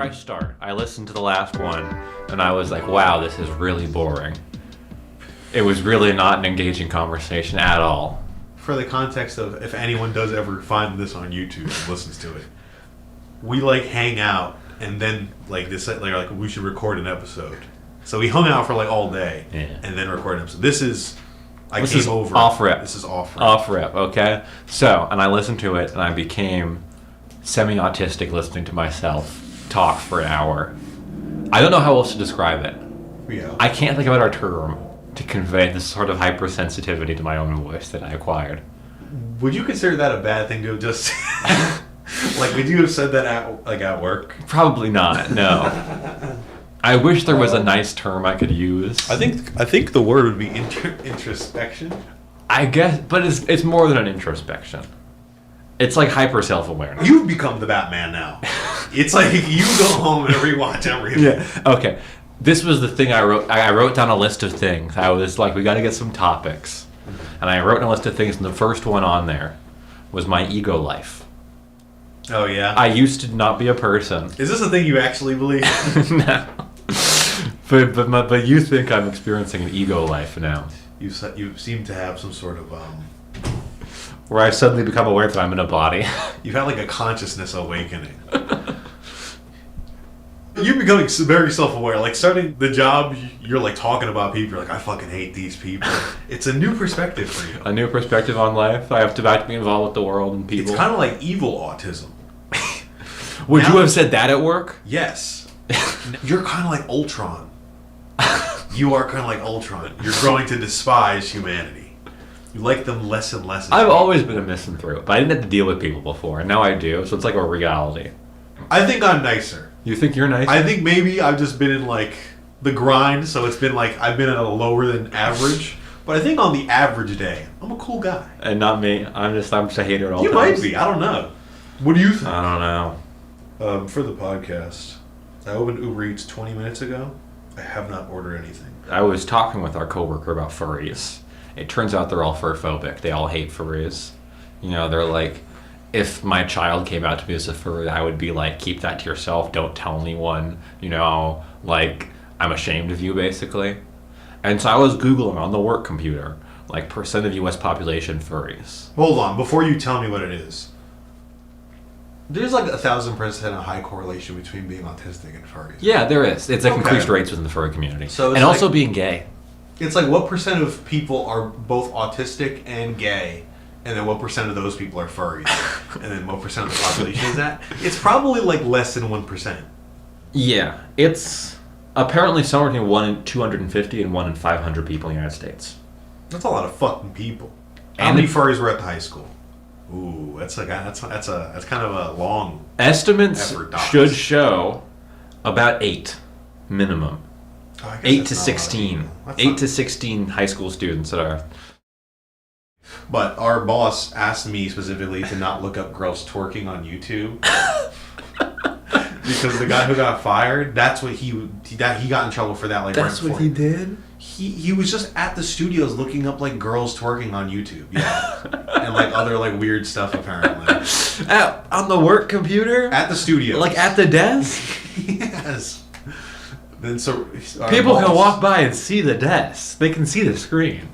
fresh start. I listened to the last one, and I was like, wow, this is really boring. It was really not an engaging conversation at all. For the context of if anyone does ever find this on YouTube and listens to it, we like hang out and then like we should record an episode. So we hung out for like all day and then recorded an episode. This is off rep. This is off rep. Off rep, okay? So, and I listened to it and I became semi-autistic listening to myself talk for an hour. I don't know how else to describe it. Yeah. I can't think of a better term to convey this sort of hypersensitivity to my own voice that I acquired. Would you consider that a bad thing to have just... like, would you have said that at work? Probably not, no. I wish there was a nice term I could use. I think the word would be introspection. I guess, but it's more than an introspection. It's like hyper self-awareness. You've become the Batman now. It's like you go home and rewatch everything. Yeah. Okay. This was the thing I wrote. I wrote down a list of things. I was like, we got to get some topics. And I wrote down a list of things, and the first one on there was my ego life. Oh, yeah? I used to not be a person. Is this a thing you actually believe? No. But you think I'm experiencing an ego life now. You seem to have some sort of... where I suddenly become aware that I'm in a body. You've had like a consciousness awakening. You're becoming very self-aware. Like starting the job, you're like talking about people. You're like, I fucking hate these people. It's a new perspective for you. A new perspective on life. I have to be involved with the world and people. It's kind of like evil autism. Would you have said that at work? Yes. You're kind of like Ultron. You are kind of like Ultron. You're growing to despise humanity. You like them less and less. I've always been a misanthrope, but I didn't have to deal with people before, and now I do, so it's like a reality. I think I'm nicer. You think you're nicer? I think maybe I've just been in like the grind, so it's been like I've been at a lower than average. But I think on the average day, I'm a cool guy. And not me. I'm just a hater at all You times. might be. I don't know. What do you think? I don't know. For the podcast, I opened Uber Eats 20 minutes ago. I have not ordered anything. I was talking with our coworker about furries. It turns out they're all fur-phobic. They all hate furries. You know, they're like, if my child came out to me as a furry, I would be like, keep that to yourself. Don't tell anyone. You know, like, I'm ashamed of you, basically. And so I was Googling on the work computer, like, percent of U.S. population furries. Hold on. Before you tell me what it is, there's like 1,000% a high correlation between being autistic and furries. Yeah, there is. It's like increased rates within the furry community. So and also being gay. It's like what percent of people are both autistic and gay, and then what percent of those people are furries, and then what percent of the population is that? It's probably like less than 1%. Yeah, it's apparently somewhere between 1 in 250 and 1 in 500 people in the United States. That's a lot of fucking people. How many furries were at the high school? Ooh, that's kind of a long estimates effort, should show about 8 minimum. 8 to 16. 8 to 16 high school students that are. But our boss asked me specifically to not look up girls twerking on YouTube. Because the guy who got fired, that's what he got in trouble for that. Like that's right what he did? He was just at the studios looking up like girls twerking on YouTube. Yeah. And like other like weird stuff apparently. On the work computer? At the studio. Like at the desk? Yes. Then so people can walk by and see the desk. They can see the screen.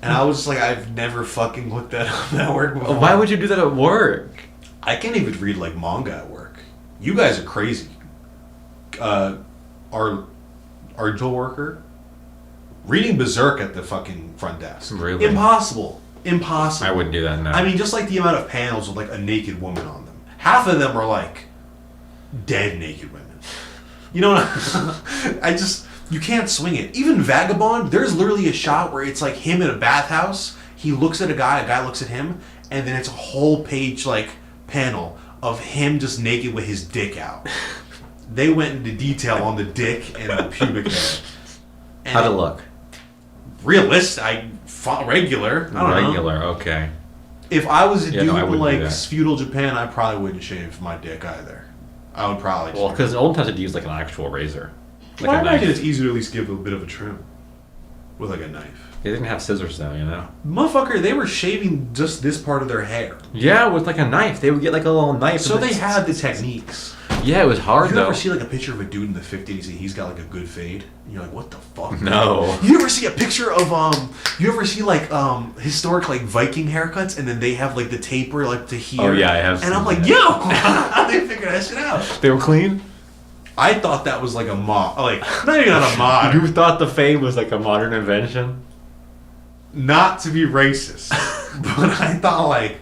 And I was just like, I've never fucking looked that up at work before. Why would you do that at work? I can't even read like manga at work. You guys are crazy. Our worker reading Berserk at the fucking front desk. Really? Impossible. I wouldn't do that now. I mean, just like the amount of panels with like a naked woman on them. Half of them are like dead naked women. You know what? You can't swing it. Even Vagabond, there's literally a shot where it's like him in a bathhouse. He looks at a guy looks at him, and then it's a whole page like panel of him just naked with his dick out. They went into detail on the dick and the pubic hair. And how'd it look? Realistic. Regular. I don't know. Okay. If I was a dude in like do feudal Japan, I probably wouldn't shave my dick either. I would probably. Well, because old times had to use like an actual razor. Well, I imagine it's easier to at least give a bit of a trim. with like a knife. They didn't have scissors though, you know? Motherfucker, they were shaving just this part of their hair. Yeah, with like a knife. They would get like a little knife. So they had the techniques. Yeah, it was hard though. You ever see like a picture of a dude in the 50s and he's got like a good fade? And you're like, what the fuck? No. You ever see a picture of you ever see like historic like Viking haircuts and then they have like the taper like to here? Oh yeah, I have. And I'm like, yo, how they figure that shit out? They were clean? I thought that was like a mod, like not even on a mod. You thought the fade was like a modern invention? Not to be racist, but I thought like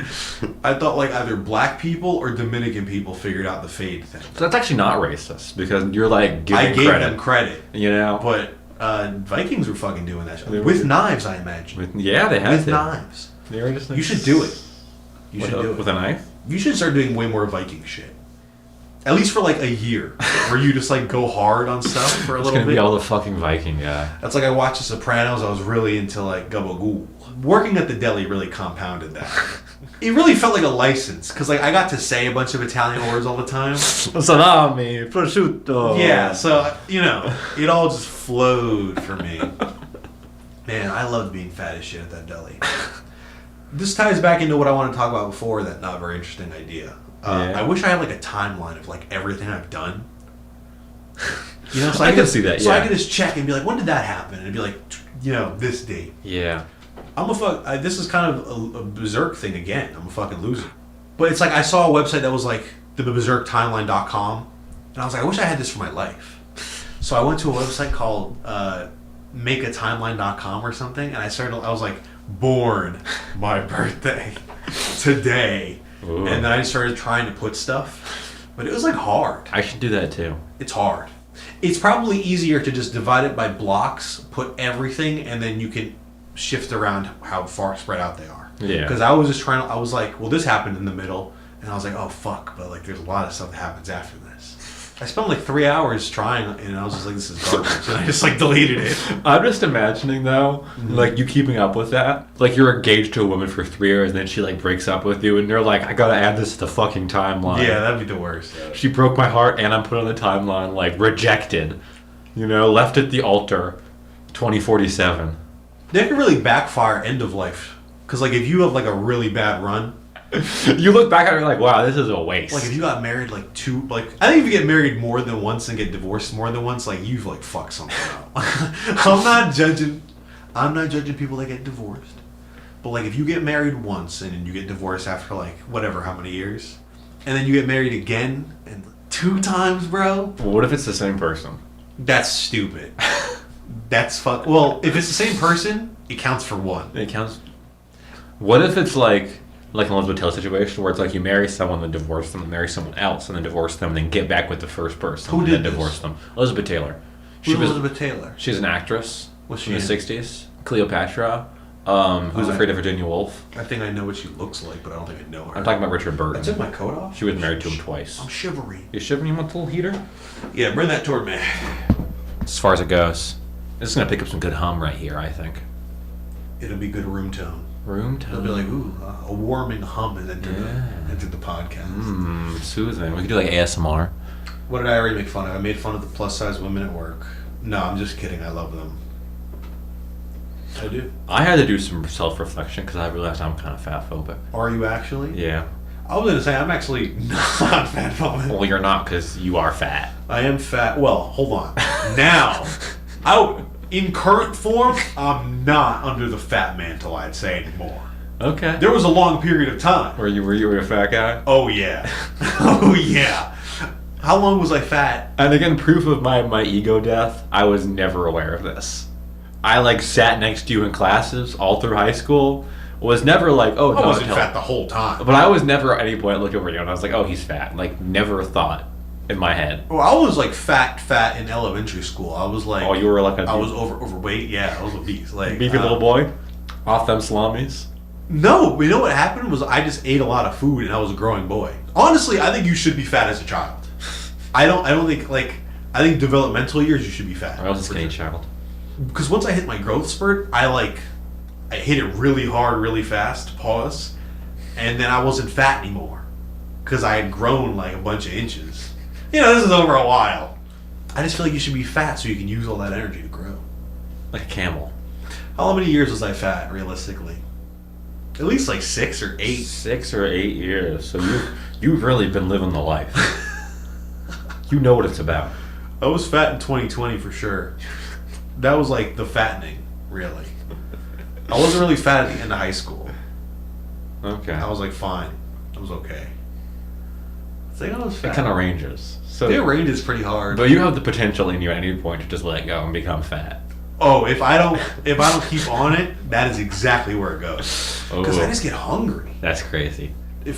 either black people or Dominican people figured out the fade thing. So that's actually not racist because you're like giving I gave credit. them credit, you know. But Vikings were fucking doing that shit with knives, I imagine. Yeah, they had with knives. They were just. Like, you should do it. You should do it with a knife. You should start doing way more Viking shit. At least for like a year, where you just like go hard on stuff for a little bit. It's gonna be all the fucking Viking guy. That's like I watched The Sopranos. I was really into like gabagool. Working at the deli really compounded that. It really felt like a license because like I got to say a bunch of Italian words all the time. Salami, prosciutto. Yeah, so you know, it all just flowed for me. Man, I loved being fat as shit at that deli. This ties back into what I want to talk about before that not very interesting idea. I wish I had like a timeline of like everything I've done. You know, so I can see that. So I could just check and be like, when did that happen? And it'd be like, you know, this date. Yeah. This is kind of a berserk thing again. I'm a fucking loser. But it's like I saw a website that was like the berserktimeline.com, and I was like, I wish I had this for my life. So I went to a website called makeatimeline.com or something, and I was like, born my birthday today. Ooh. And then I started trying to put stuff, but it was like hard. I should do that too. It's hard. It's probably easier to just divide it by blocks, put everything, and then you can shift around how far spread out they are. Yeah. Because I was just I was like, well, this happened in the middle, and I was like, oh fuck, but like there's a lot of stuff that happens after this. I spent like 3 hours trying, and I was just like, this is garbage, and I just like deleted it. I'm just imagining though, like you keeping up with that. Like you're engaged to a woman for 3 years, and then she like breaks up with you, and you're like, I gotta add this to the fucking timeline. Yeah, that'd be the worst. She broke my heart, and I'm put on the timeline like rejected. You know, left at the altar, 2047. That could really backfire end of life, because like if you have like a really bad run. You look back at it and you're like, wow, this is a waste. Like if you got married I think if you get married more than once and get divorced more than once, like you've like fucked something up. I'm not judging people that get divorced. But like if you get married once and then you get divorced after like whatever how many years, and then you get married again and 2 times, bro. Well, what if it's the same person? That's stupid. That's fuck. Well, if it's the same person, it counts for 1. It counts. What if it's like an Elizabeth Taylor situation where it's like you marry someone, then divorce them, and marry someone else, and then divorce them, and then get back with the first person, Who and did then this? divorce them? Elizabeth Taylor. Elizabeth Taylor? She's an actress. What's she in the in? 60s. Cleopatra. Who's Afraid of Virginia Woolf. I think I know what she looks like, but I don't think I know her. I'm talking about Richard Burton. I took my coat off? She was married to him twice. I'm shivering. You shivering? You want the little heater? Yeah, bring that toward me. As far as it goes. This is going to pick up some good hum right here, I think. It'll be good room tone. Room tone? It'll be like, ooh, a warming hum and entered the podcast. Soothing. We could do like ASMR. What did I already make fun of? I made fun of the plus size women at work. No, I'm just kidding. I love them. I do. I had to do some self-reflection because I realized I'm kind of fat phobic. Are you actually? Yeah. I was going to say, I'm actually not fat phobic. Well, you're not because you are fat. I am fat. Well, hold on. Now, in current form, I'm not under the fat mantle, I'd say, anymore. Okay. There was a long period of time. Were you a fat guy? Oh, yeah. Oh, yeah. How long was I fat? And again, proof of my ego death, I was never aware of this. I like sat next to you in classes all through high school. Was never like, oh, I wasn't fat the whole time. But I was never at any point looked over you and I was like, oh, he's fat. Like, never thought in my head. Well, I was like fat in elementary school. I was like, oh, you were like I was overweight. Yeah, I was obese. Like beefy little boy, off them salamis. No, you know what happened was I just ate a lot of food and I was a growing boy. Honestly, I think you should be fat as a child. I don't think I think developmental years you should be fat. I was a skinny child. Because once I hit my growth spurt, I hit it really hard, really fast, pause, and then I wasn't fat anymore. Because I had grown like a bunch of inches. You know, this is over a while. I just feel like you should be fat so you can use all that energy to grow. Like a camel. How many years was I fat, realistically? At least like 6 or 8. 6 or 8 years. So you've really been living the life. You know what it's about. I was fat in 2020 for sure. That was like the fattening, really. I wasn't really fat at the end of high school. Okay. I was like fine. I was okay. I think I was fat. It kind of ranges. So It ranges pretty hard. But you have the potential in you at any point to just let go and become fat. Oh, if I don't keep on it, that is exactly where it goes. Because I just get hungry. That's crazy. I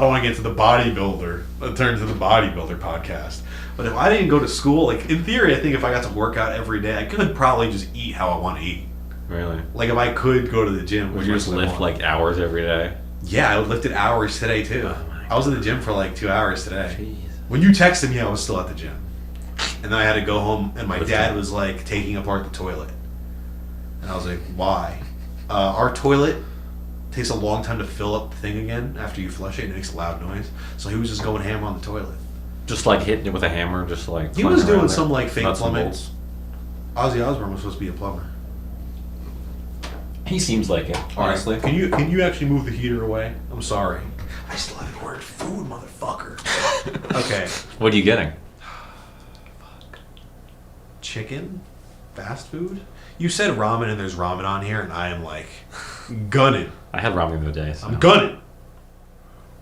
don't want to get to the bodybuilder, turn to the bodybuilder podcast. But if I didn't go to school, like in theory, I think if I got to work out every day, I could probably just eat how I want to eat. Really? Like if I could go to the gym. Would you just lift like hours every day? Yeah, I lifted hours today too. Oh my I was in the gym for like 2 hours today. Jeez. When you texted me, I was still at the gym. And then I had to go home, and my dad was like taking apart the toilet. And I was like, why? Our toilet takes a long time to fill up the thing again after you flush it, and it makes a loud noise. So he was just going ham on the toilet. Just like hitting it with a hammer, just like... He was doing some like fake plumbing. bolts. Ozzy Osbourne was supposed to be a plumber. He seems like it, honestly. Can you actually move the heater away? I'm sorry. I still haven't ordered food, motherfucker. Okay. What are you getting? Chicken? Fast food? You said ramen and there's ramen on here, and I am like gunning. I had ramen the other day. So. I'm gunning.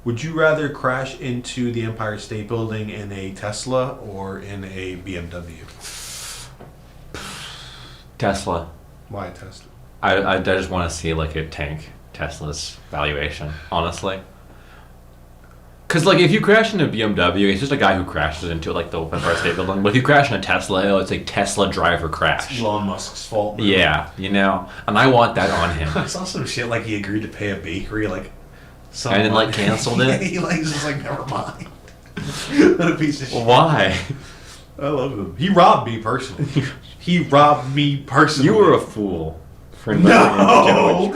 Would you rather crash into the Empire State Building in a Tesla or in a BMW? Tesla. Why a Tesla? I just want to see like a tank Tesla's valuation, honestly. Because like if you crash into a BMW, it's just a guy who crashes into like the Empire State Building. But if you crash in a Tesla, it's like Tesla driver crash. It's Elon Musk's fault. Man. Yeah, you know, and I want that on him. I saw some shit like he agreed to pay a bakery like. And then like canceled it. He like just like never mind. What a piece of shit. Why? I love him. He robbed me personally. He robbed me personally. You were a fool. For No.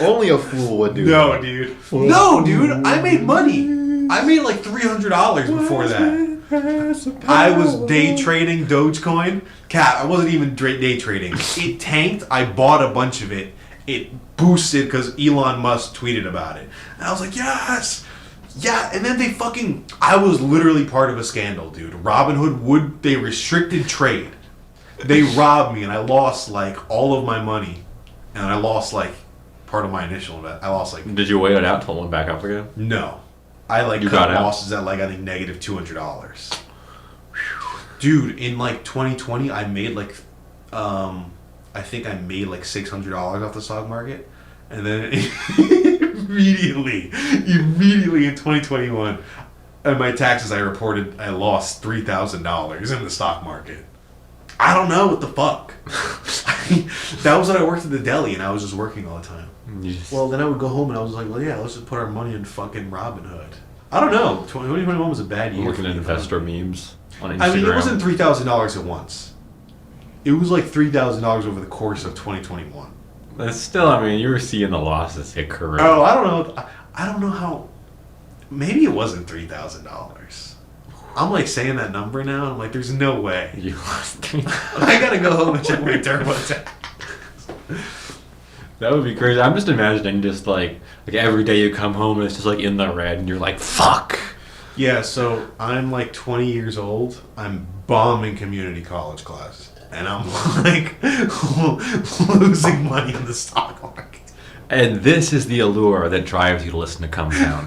Only a fool would do No, that. dude. No, dude. I made money. I made like $300 before that. I was day trading Dogecoin. Cat, I wasn't even day trading. It tanked. I bought a bunch of it. It boosted because Elon Musk tweeted about it. And I was like, yes. Yeah, and then I was literally part of a scandal, dude. Robinhood they restricted trade. They robbed me, and I lost like all of my money, and I lost like part of my initial investment. I lost like. Did you wait it out till it went back up again? No, I like you cut losses at like I think negative $200. Dude, in like 2020, I made like, I think I made like $600 off the stock market, and then immediately in 2021, and my taxes I reported I lost $3,000 in the stock market. I don't know what the fuck. That was when I worked at the deli and I was just working all the time. Well, then I would go home and I was like, well, yeah, let's just put our money in fucking Robinhood. I don't know. 2021 was a bad year. Looking at investor memes on Instagram. I mean, it wasn't $3,000 at once. It was like $3,000 over the course of 2021. But still, I mean, you were seeing the losses hit career. Oh, I don't know. I don't know how. Maybe it wasn't $3,000. I'm like saying that number now. And I'm like, there's no way. You lost $3,000. I gotta go home and check my TurboTax. That would be crazy. I'm just imagining just like every day you come home and it's just like in the red and you're like, fuck. Yeah, so I'm like 20 years old. I'm bombing community college classes. And I'm like losing money in the stock market. And this is the allure that drives you to listen to Cumtown.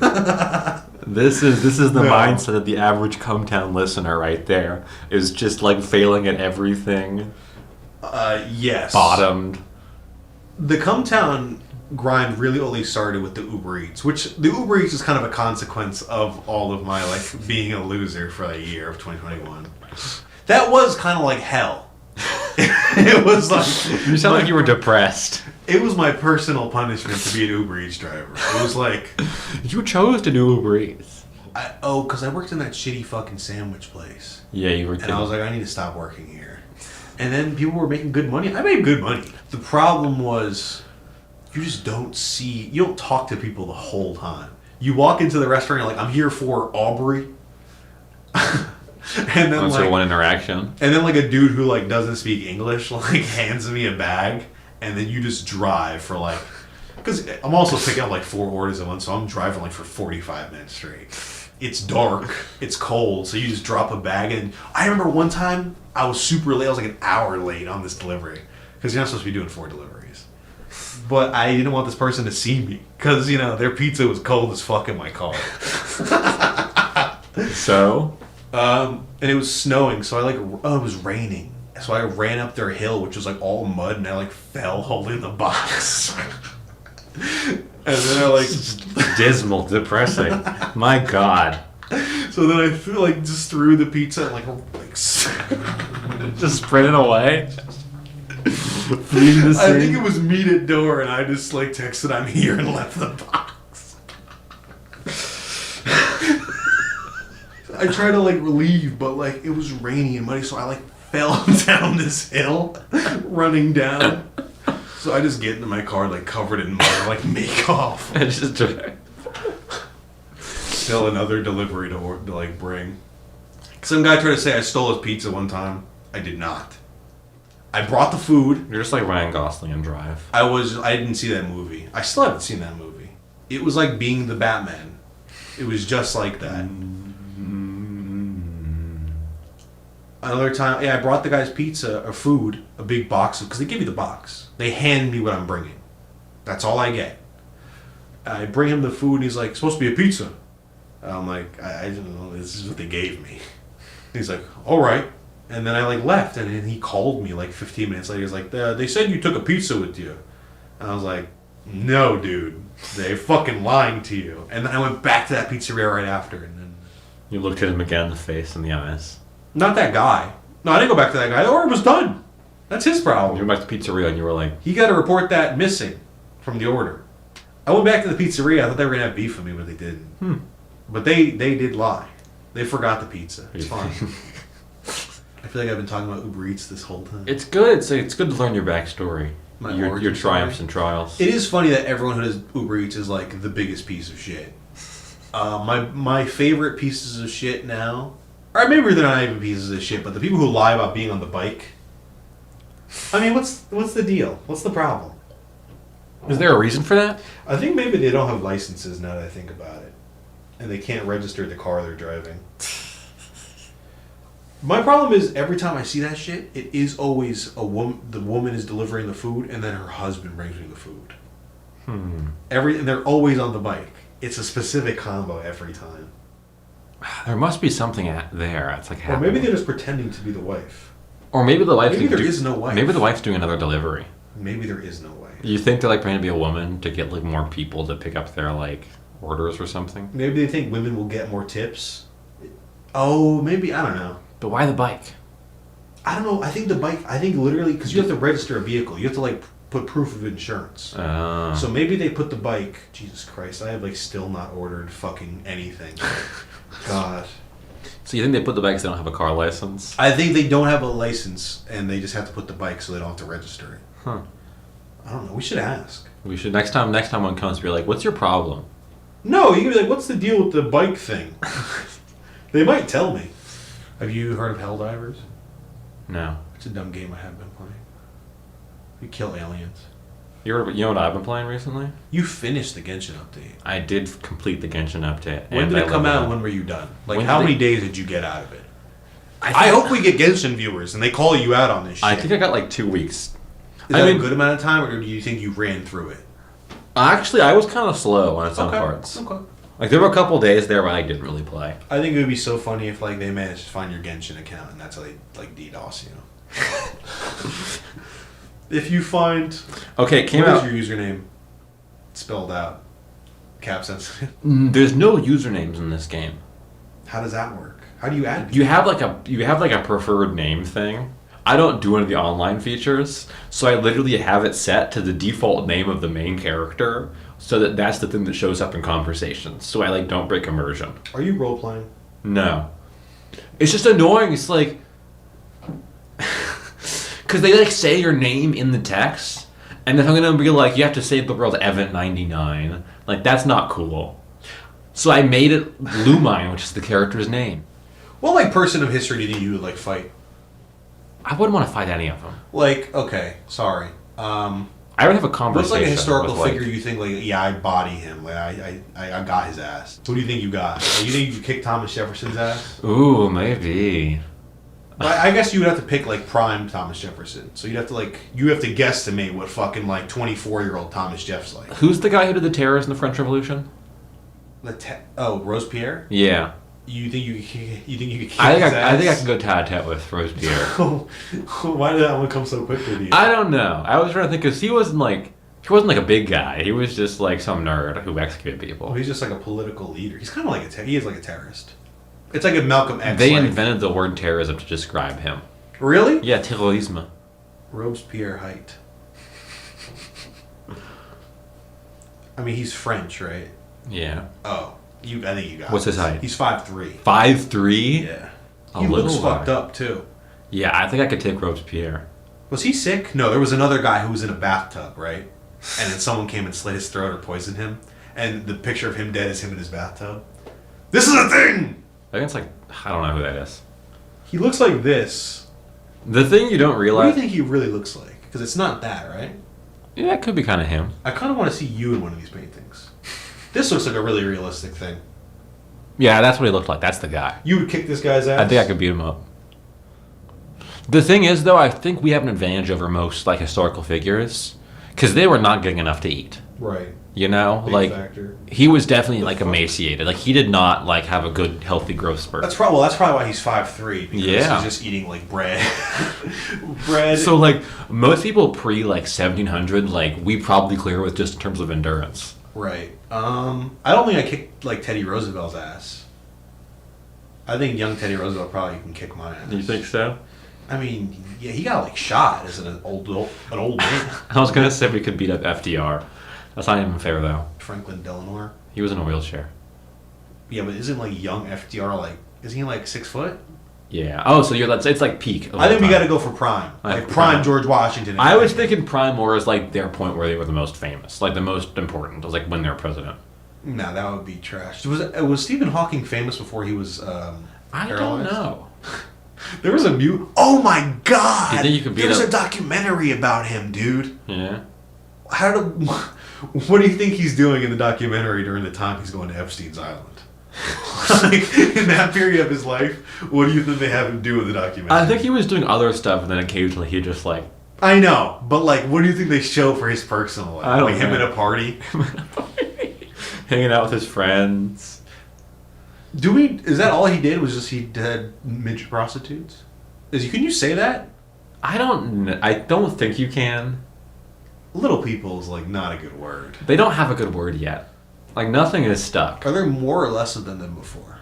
This is the mindset of the average Cumtown listener right there. Is just like failing at everything. Yes. Bottomed. The Cumtown grind really only started with the Uber Eats, which the Uber Eats is kind of a consequence of all of my like being a loser for a year of 2021. That was kind of like hell. It was like you sound like you were depressed. It was my personal punishment to be an Uber Eats driver. It was like you chose to do Uber Eats. Because I worked in that shitty fucking sandwich place. Yeah, you were. And I was like, I need to stop working here. And then people were making good money. I made good money. The problem was, you just you don't talk to people the whole time. You walk into the restaurant, you're like, I'm here for Aubrey. And then That's like your one interaction. and then like a dude who like doesn't speak English like hands me a bag, and then you just drive for like, because I'm also picking up like 4 orders at once, so I'm driving like for 45 minutes straight. It's dark, it's cold, so you just drop a bag. And I remember one time I was super late. I was like an hour late on this delivery because you're not supposed to be doing 4 deliveries. But I didn't want this person to see me because, you know, their pizza was cold as fuck in my car. So? And it was snowing, so it was raining. So I ran up their hill, which was like all mud, and I like fell holding the box. And then I like Dismal, depressing. My God. so then I just threw the pizza and like Just sprinting away. I think it was meet at door, and I just like texted I'm here and left the box. I tried to like leave, but like it was rainy and muddy, so I like fell down this hill running down. So I just get into my car like covered in mud and like make off. Still another delivery to like bring. Some guy tried to say I stole his pizza one time. I did not. I brought the food. You're just like Ryan Gosling in Drive. I didn't see that movie. I still haven't seen that movie. It was like being the Batman. It was just like that. Another time, I brought the guy's pizza or food, a big box, because they give you the box. They hand me what I'm bringing. That's all I get. I bring him the food, and he's like, supposed to be a pizza. I'm like, I don't know, this is what they gave me. He's like, all right. And then I like left, and then he called me like 15 minutes later. He's like, they said you took a pizza with you. And I was like, no, dude. They fucking lying to you. And then I went back to that pizzeria right after. And then You looked at him again in the face and the eyes. not that guy. No, I didn't go back to that guy. The order was done. That's his problem. You went back to the pizzeria and you were like... He got to report that missing from the order. I went back to the pizzeria. I thought they were going to have beef with me, but they didn't. But they did lie. They forgot the pizza. It's fine. I feel like I've been talking about Uber Eats this whole time. It's good. It's good to learn your backstory. Your origin triumphs story. and trials. It is funny that everyone who does Uber Eats is like the biggest piece of shit. My favorite pieces of shit now, or maybe they're not even pieces of shit, but the people who lie about being on the bike. I mean, what's the deal? What's the problem? Is there a reason for that? I think maybe they don't have licenses now that I think about it, and they can't register the car they're driving. My problem is every time I see that shit, it is always a woman. The woman is delivering the food, and then her husband brings me the food. And they're always on the bike. It's a specific combo every time. There must be something there. It's like Or happening. maybe they're just pretending to be the wife. Or maybe the wife. Maybe there is no wife. Maybe the wife's doing another delivery. Maybe there is no wife. You think they're like trying to be a woman to get like more people to pick up their like orders or something? Maybe they think women will get more tips. Oh, maybe, I don't know. But why the bike? I don't know. I think literally, because you have to register a vehicle. You have to like put proof of insurance. So maybe they put the bike. Jesus Christ, I have like still not ordered fucking anything. God. So you think they put the bike because they don't have a car license? I think they don't have a license and they just have to put the bike so they don't have to register it. Huh. I don't know. We should ask. We should next time one comes, be like, "What's your problem?" No, you can be like, "What's the deal with the bike thing?" They might tell me. Have you heard of Helldivers? No. It's a dumb game I have been playing. You kill aliens. You know what I've been playing recently? You finished the Genshin update. I did complete the Genshin update. When did I it come out leveled and up. when were you done? Like, When how did many it- days did you get out of it? I I hope we get Genshin viewers and they call you out on this shit. I think I got like 2 weeks. Is that a good amount of time, or do you think you ran through it? Actually, I was kind of slow on some parts. Okay. Like there were a couple days there where I didn't really play. I think it would be so funny if like they managed to find your Genshin account and that's how they like DDoS you. If you find Okay, it came what out. is your username spelled out? Cap sensitive. There's no usernames in this game. How does that work? How do you add people? You have like a preferred name thing. I don't do any of the online features, so I literally have it set to the default name of the main character, so that's the thing that shows up in conversations. So I like don't break immersion. Are you role playing? No, it's just annoying. It's like because they like say your name in the text, and then I'm gonna be like, you have to save the world Evan99. Like that's not cool. So I made it Lumine, which is the character's name. What like person of history do you think you would like fight? I wouldn't want to fight any of them. Like, okay, sorry. I would have a conversation. What's like a historical with, figure you think like, yeah, I body him. Like I got his ass. Who do you think you got? Like, you think you kick Thomas Jefferson's ass? Ooh, maybe. Well, I guess you would have to pick like prime Thomas Jefferson. So you'd have to guesstimate what fucking like 24-year-old Thomas Jeff's like. Who's the guy who did the terrors in the French Revolution? Robespierre? Yeah. You think you could kick I think his I think I ass? can go tat-a-tat with Robespierre. Why did that one come so quickly to you? I don't know. I was trying to think because he wasn't like a big guy. He was just like some nerd who executed people. Oh, he's just like a political leader. He's kind of like he is like a terrorist. It's like a Malcolm X. They invented the word terrorism to describe him. Really? Yeah, terrorisme. Robespierre height. I mean, he's French, right? Yeah. Oh, I think you got. What's his height? He's 5'3". 5'3"? Yeah. A He looks little fucked up too. Yeah, I think I could take Robespierre. Was he sick? No, there was another guy who was in a bathtub, right? And then someone came and slit his throat or poisoned him. And the picture of him dead is him in his bathtub. This is a thing! I think it's like, I don't know who that is. He looks like this. The thing you don't What do realize... you think he really looks like? Because it's not that, right? Yeah, it could be kind of him. I kind of want to see you in one of these paintings. This looks like a really realistic thing. Yeah, that's what he looked like. That's the guy. You would kick this guy's ass? I think I could beat him up. The thing is, though, I think we have an advantage over most like historical figures because they were not getting enough to eat. Right. You know, Big like factor. he was definitely like emaciated. Like he did not like have a good, healthy growth spurt. That's probably why he's 5'3". Because Yeah. he's just eating like bread. Bread. So like most people pre like 1700, like we probably clear with just in terms of endurance. Right. I don't think I kicked like Teddy Roosevelt's ass. I think young Teddy Roosevelt probably can kick my ass. You think so? I mean, yeah, he got like shot as an old man. I was gonna say we could beat up FDR. That's not even fair though. Franklin Delano. He was in a wheelchair. Yeah, but isn't like young FDR like? Is he like 6 foot? Yeah. Oh, so it's like peak. I think we got to go for prime. Like prime George Washington. I was thinking prime more as like their point where they were the most famous, like the most important. It was like when they were president. No, that would be trash. Was Stephen Hawking famous before he was? I don't paralyzed? know. There was a mute. Oh my god! You think you could beat There's up- a documentary about him, dude. Yeah. What do you think he's doing in the documentary during the time he's going to Epstein's Island? Like, in that period of his life, what do you think they have him do in the documentary? I think he was doing other stuff, and then occasionally he just like. I know, but like, what do you think they show for his personal life? I don't like him know. at a party. Hanging out with his friends. Is that all he did? Was just he had midget prostitutes? Can you say that? I don't think you can. Little people is like not a good word. They don't have a good word yet. Like nothing is stuck. Are there more or less of them than before?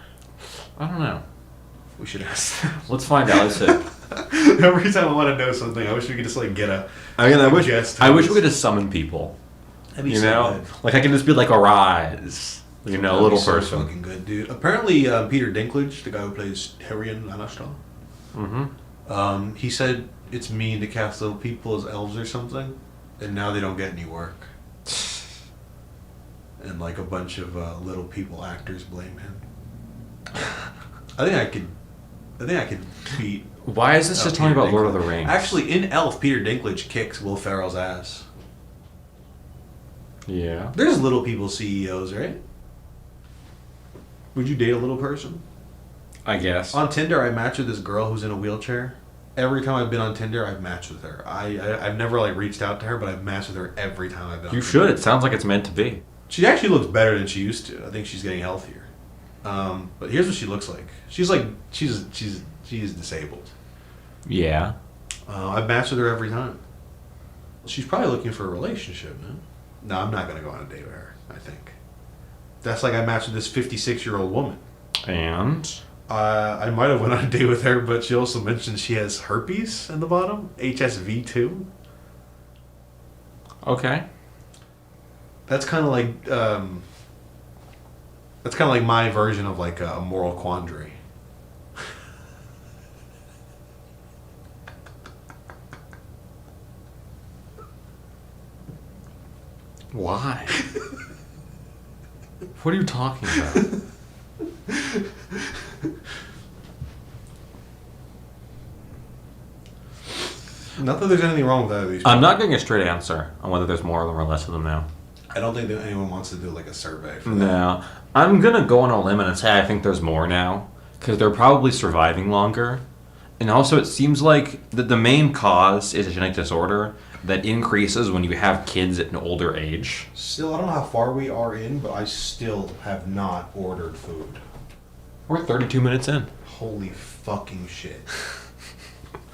I don't know. We should ask them. Let's find out. Let's see. Every time I want to know something, I wish we could just like get a. I wish guest we host. could just summon people. That'd be You so know, good. like I can just be like, arise. You know, a That'd little be so person. fucking good, dude. Apparently, Peter Dinklage, the guy who plays Tyrion Lannister, he said it's mean to cast little people as elves or something, and now they don't get any work. And like a bunch of little people actors blame him. I think I could beat. Why is this just talking Peter about Lord of Dinklage. the Rings? Actually, in Elf, Peter Dinklage kicks Will Ferrell's ass. Yeah. There's little people CEOs, right? Would you date a little person? I guess. On Tinder, I matched with this girl who's in a wheelchair. Every time I've been on Tinder, I've matched with her. I've never like reached out to her, but I've matched with her every time I've been. You on should. Tinder. It sounds like it's meant to be. She actually looks better than she used to. I think she's getting healthier. But here's what she looks like. She's disabled. Yeah. I've matched with her every time. She's probably looking for a relationship, no? No, I'm not gonna go on a date with her. I think that's like I matched with this 56-year-old woman. And I might have went on a date with her, but she also mentioned she has herpes in the bottom, HSV2. okay. That's kind of like my version of like a moral quandary. Why? What are you talking about? Not that there's anything wrong with either of these people. I'm not getting a straight answer on whether there's more of them or less of them now. I don't think that anyone wants to do like a survey for that. No. I'm going to go on a limb and say I think there's more now. Because they're probably surviving longer. And also it seems like the main cause is a genetic disorder that increases when you have kids at an older age. Still, I don't know how far we are in, but I still have not ordered food. We're 32 minutes in. Holy fucking shit.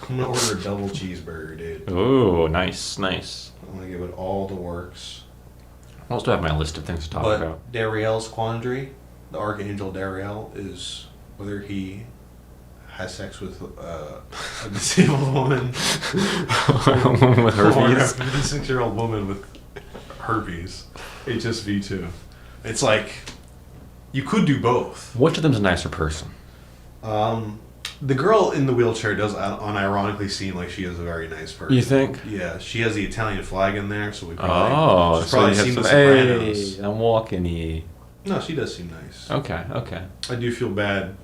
I'm gonna order a double cheeseburger, dude. Ooh, nice, nice. I'm gonna give it all the works. I also have my list of things to talk about. But Dariel's quandary, the Archangel Dariel, is whether he has sex with a disabled woman with herpes. or a 56-year-old woman with herpes, HSV2. It's like, you could do both. Which of them's a nicer person? The girl in the wheelchair does unironically seem like she is a very nice person. You think? Yeah, she has the Italian flag in there, so we probably... she's probably seen some, The Sopranos. hey, I'm walking here. No, she does seem nice. Okay. I do feel bad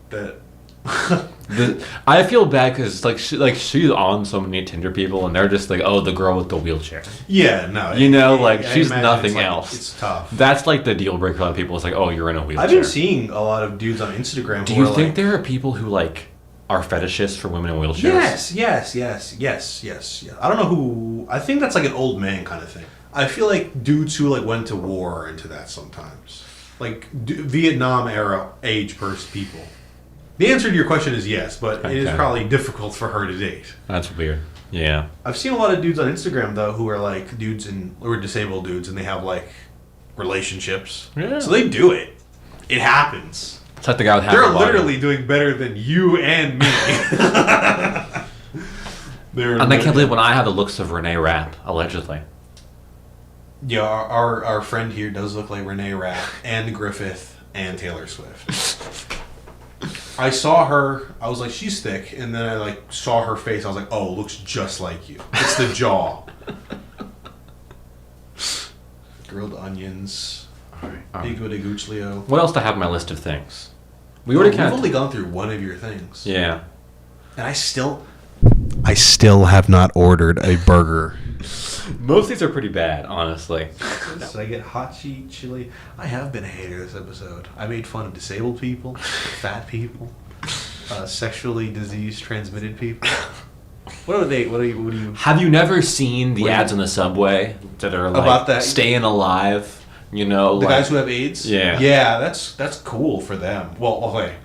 that... I feel bad because she's on so many Tinder people and they're just like, oh, the girl with the wheelchair. Yeah, no. She's nothing else. It's tough. That's like the deal breaker for a lot of people. It's like, oh, you're in a wheelchair. I've been seeing a lot of dudes on Instagram. Do you think there are people who like are fetishists for women in wheelchairs? Yes. I don't know who. I think that's like an old man kind of thing. I feel like dudes who like went to war are into that sometimes, like Vietnam era age people. The answer to your question is yes, but it is probably difficult for her to date. That's weird. Yeah. I've seen a lot of dudes on Instagram though who are like who are disabled dudes and they have like relationships. Yeah. So they do it. It happens. It's like the guy with They're literally doing better than you and me. And I can't believe when I have the looks of Renee Rapp, allegedly. Yeah, our friend here does look like Renee Rapp and Griffith and Taylor Swift. I saw her, I was like, she's thick, and then I like saw her face, I was like, oh, looks just like you. It's the jaw. Grilled onions. Alright. Pico de Guccio. What else do I have on my list of things? We've only gone through one of your things. Yeah. And I still have not ordered a burger. Most of these are pretty bad, honestly. Did I get hot chili? I have been a hater this episode. I made fun of disabled people, fat people, sexually disease transmitted people. What do you? Have you never seen the ads on the subway that are like about that staying alive? You know, the guys who have AIDS. Yeah, yeah, that's cool for them. Well, okay,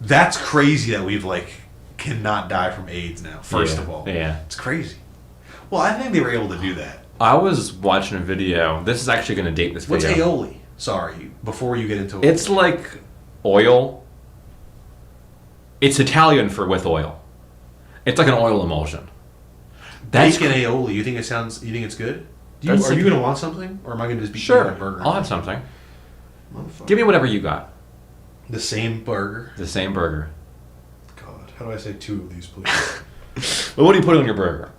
that's crazy that we've like cannot die from AIDS now. First of all, yeah, it's crazy. Well, I think they were able to do that. I was watching a video. This is actually going to date this video. What's aioli? Sorry, before you get into it. It's like oil. It's Italian for with oil. It's like an oil emulsion. Bacon aioli. You think it's good? Are you going to want something? Or am I going to just be eating a burger? I'll have something. Give me whatever you got. The same burger? The same burger. God, how do I say two of these, please? Well, what do you put on your burger?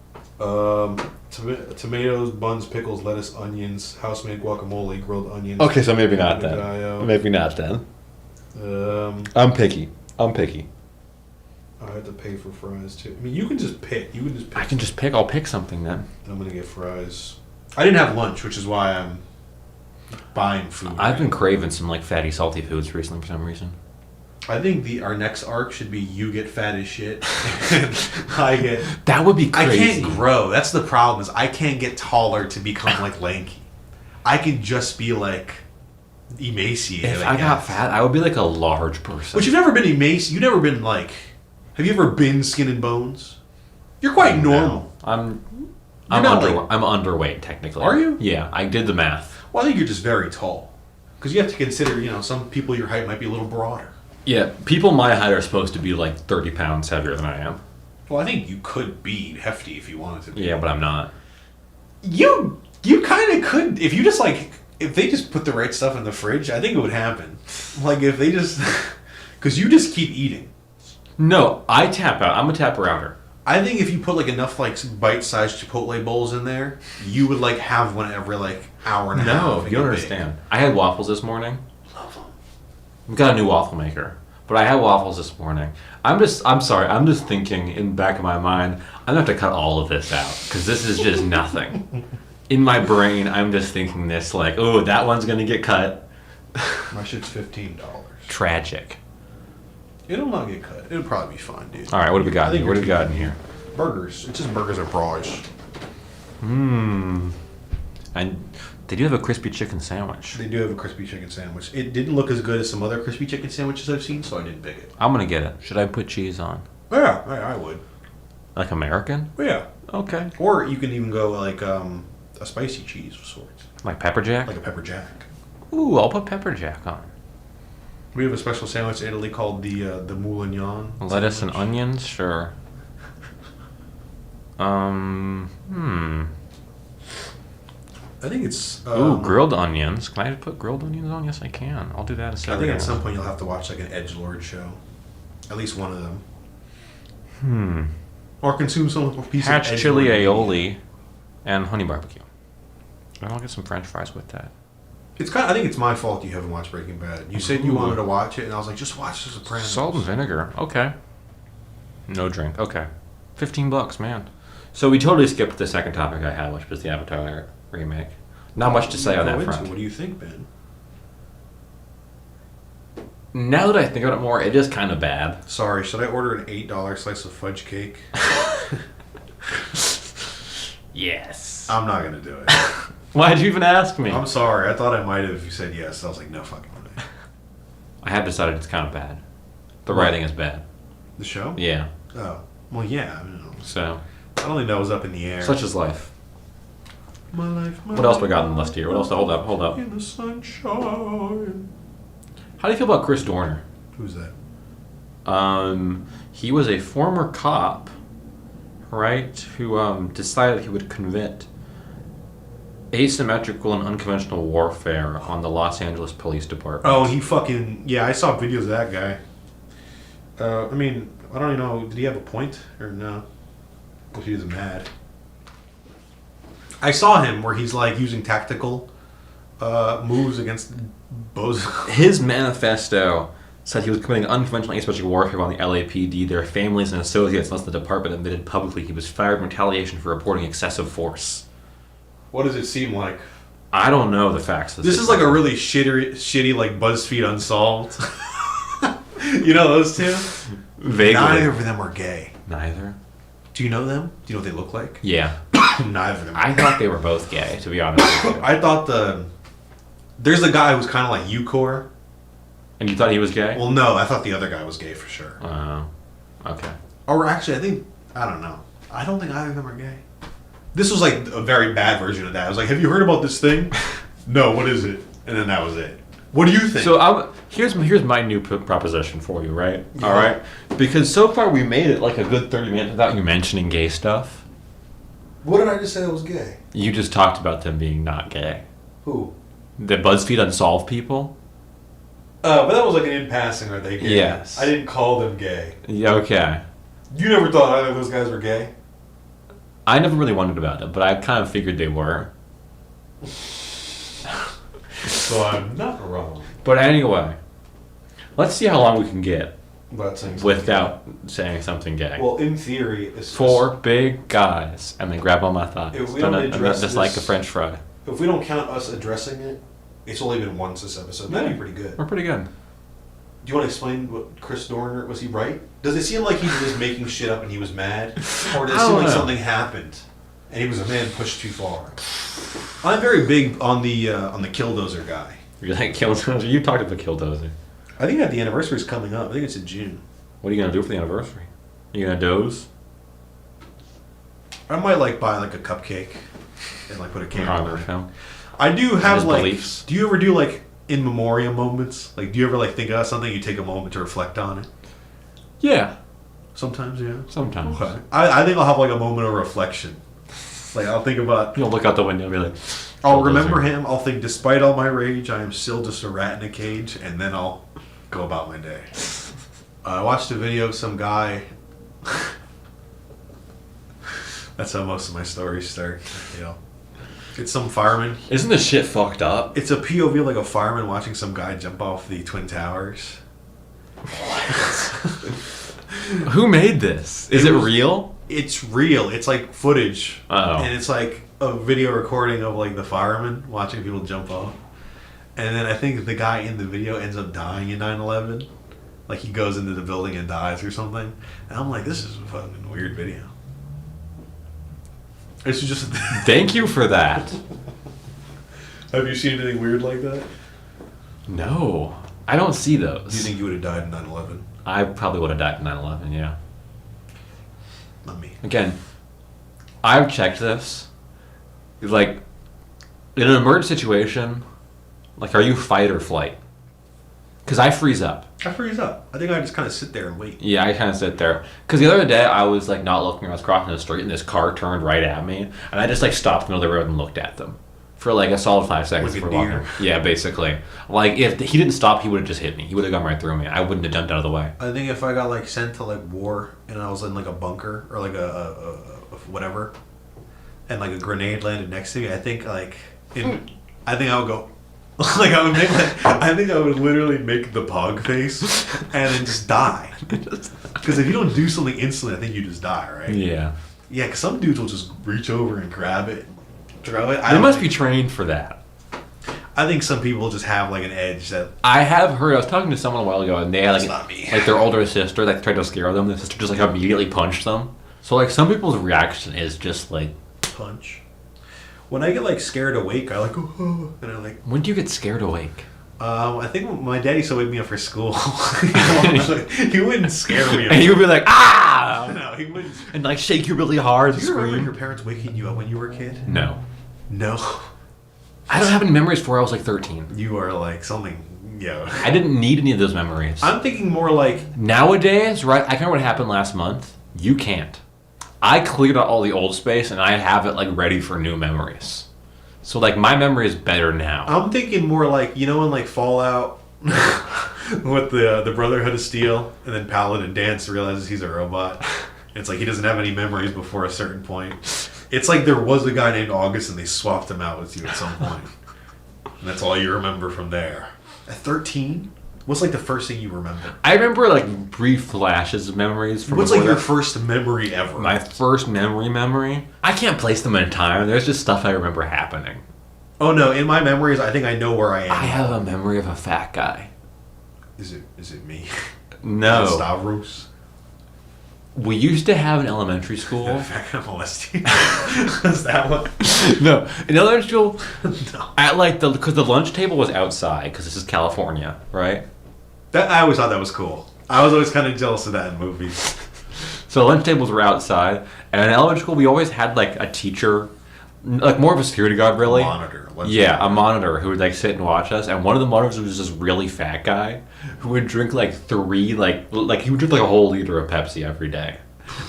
Tomatoes, buns, pickles, lettuce, onions, house-made guacamole, grilled onions. Okay, so maybe not then. Maybe not then. I'm picky. I have to pay for fries too. I mean, you can just pick. I can just pick. I'll pick something then. I'm gonna get fries. I didn't have lunch, which is why I'm buying food. I've been craving some like fatty, salty foods recently for some reason. I think our next arc should be you get fat as shit and I get... That would be crazy. I can't grow. That's the problem is I can't get taller to become like lanky. I can just be like emaciated. If I got fat, I would be like a large person. But you've never been emaciated. You've never been like... Have you ever been skin and bones? You're quite normal. I'm underweight technically. Are you? Yeah, I did the math. Well, I think you're just very tall. Because you have to consider, some people your height might be a little broader. Yeah, people my height are supposed to be like 30 pounds heavier than I am. Well, I think you could be hefty if you wanted to be. Yeah, but I'm not. You kind of could. If you just if they just put the right stuff in the fridge, I think it would happen. Like if they just... Because you just keep eating. No, I tap out. I'm a tapper outer. I think if you put enough bite-sized Chipotle bowls in there, you would have one every hour and a half. No, you don't understand. I had waffles this morning. Love them. We've got a new waffle maker. But I had waffles this morning. I'm sorry, I'm just thinking in the back of my mind, I'm going to have to cut all of this out because this is just nothing. In my brain, I'm just thinking this like, oh, that one's going to get cut. My shit's $15. Tragic. It'll not get cut. It'll probably be fine, dude. All right, what do we got? What do we got in here? Burgers. It's just burgers and fries. And they do have a crispy chicken sandwich. They do have a crispy chicken sandwich. It didn't look as good as some other crispy chicken sandwiches I've seen, so I didn't pick it. I'm going to get it. Should I put cheese on? Yeah, I would. Like American? Yeah. Okay. Or you can even go like a spicy cheese of sorts. Like pepper jack? Like a pepper jack. Ooh, I'll put pepper jack on. We have a special sandwich in Italy called the moulignon. Lettuce and onions? Sure. I think it's... Ooh, grilled onions. Can I put grilled onions on? Yes, I can. I'll do that a second. I think at some point you'll have to watch like an edgelord show. At least one of them. Or consume some piece Hatch of chili edgelord. aioli and honey barbecue. And I'll get some french fries with that. I think it's my fault you haven't watched Breaking Bad. You said you wanted to watch it, and I was like, just watch The Sopranos. Salt and vinegar. Okay. No drink. Okay. $15, man. So we totally skipped the second topic I had, which was the Avatar remake. Not much to say on that front. What do you think, Ben? Now that I think about it more, it is kind of bad. Sorry, should I order an $8 slice of fudge cake? Yes. I'm not going to do it. Why'd you even ask me? I'm sorry. I thought I might have if you said yes. I was like, no fucking way. I have decided it's kind of bad. The writing is bad. The show? Yeah. Oh. Well, yeah. I don't know. So. I don't think that was up in the air. Such is life. My life, what else we got on the list here? What else? Hold up. In the sunshine. How do you feel about Chris Dorner? Who's that? He was a former cop, right, who decided he would commit asymmetrical and unconventional warfare on the Los Angeles Police Department. Oh, he fucking... Yeah, I saw videos of that guy. I mean, I don't even know. Did he have a point or no? If he was mad. I saw him where he's like using tactical moves against Bozo. His manifesto said he was committing unconventional asymmetrical warfare on the LAPD, their families and associates, unless the department admitted publicly he was fired in retaliation for reporting excessive force. What does it seem like? I don't know the facts. This is like a really shitty like BuzzFeed Unsolved. You know those two? Vaguely. Neither of them are gay. Neither? Do you know them? Do you know what they look like? Yeah. Neither of them. I thought they were both gay, to be honest with you. I thought there's a guy who's kind of like Eucor. And you thought he was gay? Well, no, I thought the other guy was gay for sure. Okay. Or actually, I don't know. I don't think either of them are gay. This was like a very bad version of that. I was like, have you heard about this thing? No, what is it? And then that was it. What do you think? So here's my new proposition for you, right? Yeah. All right? Because so far we made it like a good 30 minutes without you mentioning gay stuff. What did I just say that was gay? You just talked about them being not gay. Who? The BuzzFeed Unsolved people? But that was like an in passing, are they gay? Yes. I didn't call them gay. Yeah, okay. You never thought either of those guys were gay? I never really wondered about it, but I kind of figured they were. So I'm not wrong. But anyway, let's see how long we can get Without saying something gay. Well, in theory, it's Four big guys, and they grab on my thoughts. If we don't address just this- like a French fry. If we don't count us addressing it, it's only been once this episode. That'd be pretty good. We're pretty good. Do you want to explain what Chris Dorner, was he right? Does it seem like he was just making shit up and he was mad? Or does it seem like something happened and he was a man pushed too far? I'm very big on the Killdozer guy. You like Killdozer? You talked about Killdozer. I think that the anniversary is coming up. I think it's in June. What are you going to do for the anniversary? You going to doze? I might like buy like a cupcake and like put a camera on it. Film. I do have His like. beliefs. Do you ever do like in memoriam moments? Like, do you ever like think of something, you take a moment to reflect on it? Yeah. Sometimes, yeah. Sometimes. Okay. I think I'll have like a moment of reflection. Like I'll think about. You'll look out the window and be like, I'll remember him. I'll think, despite all my rage, I am still just a rat in a cage, and then I'll go about my day. I watched a video of some guy. That's how most of my stories start. You know, it's some fireman. Isn't this shit fucked up? It's a POV like a fireman watching some guy jump off the Twin Towers. Who made this? Is it real? It's real. It's like footage. Uh-oh. And it's like a video recording of like the firemen watching people jump off. And then I think the guy in the video ends up dying in 9/11. Like he goes into the building and dies or something. And I'm like, this is a fucking weird video. It's just... Thank you for that. Have you seen anything weird like that? No. I don't see those. Do you think you would have died in 9/11? I probably would have died in 9/11, yeah. Not me. Again, I've checked this. Like, in an emergency situation, like, are you fight or flight? Because I freeze up. I freeze up. I think I just kind of sit there and wait. Yeah, I kind of sit there. Because the other day, I was, like, not looking. I was crossing the street, and this car turned right at me. And I just, like, stopped in the middle of the road and looked at them. For, like, a solid 5 seconds. Like a before deer. walking. Yeah, basically. Like, if he didn't stop, he would have just hit me. He would have gone right through me. I wouldn't have jumped out of the way. I think if I got, like, sent to, like, war, and I was in, like, a bunker, or, like, a whatever, and, like, a grenade landed next to me, I think, like, I think I would go... Like I would make I think I would literally make the pog face and then just die. Because if you don't do something instantly, I think you just die, right? Yeah. Yeah, because some dudes will just reach over and grab it, throw it. They must be trained for that. I think some people just have like an edge that... I have heard, I was talking to someone a while ago, and they had That's not me. like their older sister, like tried to scare them. The sister just like immediately punched them. So like some people's reaction is just like... Punch. When I get like scared awake, I like go, oh, and I like... When do you get scared awake? I think my daddy used to wake me up for school. He wouldn't scare me. And you would be like, ah! No, he wouldn't. And like shake you really hard and Do you remember scream. your parents waking you up when you were a kid? No. No. I don't have any memories before I was like 13. You are like something, yeah. I didn't need any of those memories. I'm thinking more like... Nowadays, right, I can remember what happened last month. You can't. I cleared out all the old space and I have it like ready for new memories. So like my memory is better now. I'm thinking more like, you know in like Fallout with the Brotherhood of Steel and then Paladin Dance realizes he's a robot. It's like he doesn't have any memories before a certain point. It's like there was a guy named August and they swapped him out with you at some point. And that's all you remember from there. At 13? What's like the first thing you remember? I remember like brief flashes of memories from... What's like your first memory ever? My first memory? I can't place them in time. There's just stuff I remember happening. Oh no, in my memories, I think I know where I am. I have a memory of a fat guy. Is it me? No. Stavros? We used to have an elementary school. Molesting. Is that one? No. In elementary school, No. at like because the lunch table was outside, because this is California, right? I always thought that was cool. I was always kind of jealous of that in movies. So lunch tables were outside, and in elementary school we always had like a teacher, like more of a security guard, really. A monitor. A monitor who would like sit and watch us, and one of the monitors was this really fat guy who would drink like three like he would drink like a whole liter of Pepsi every day.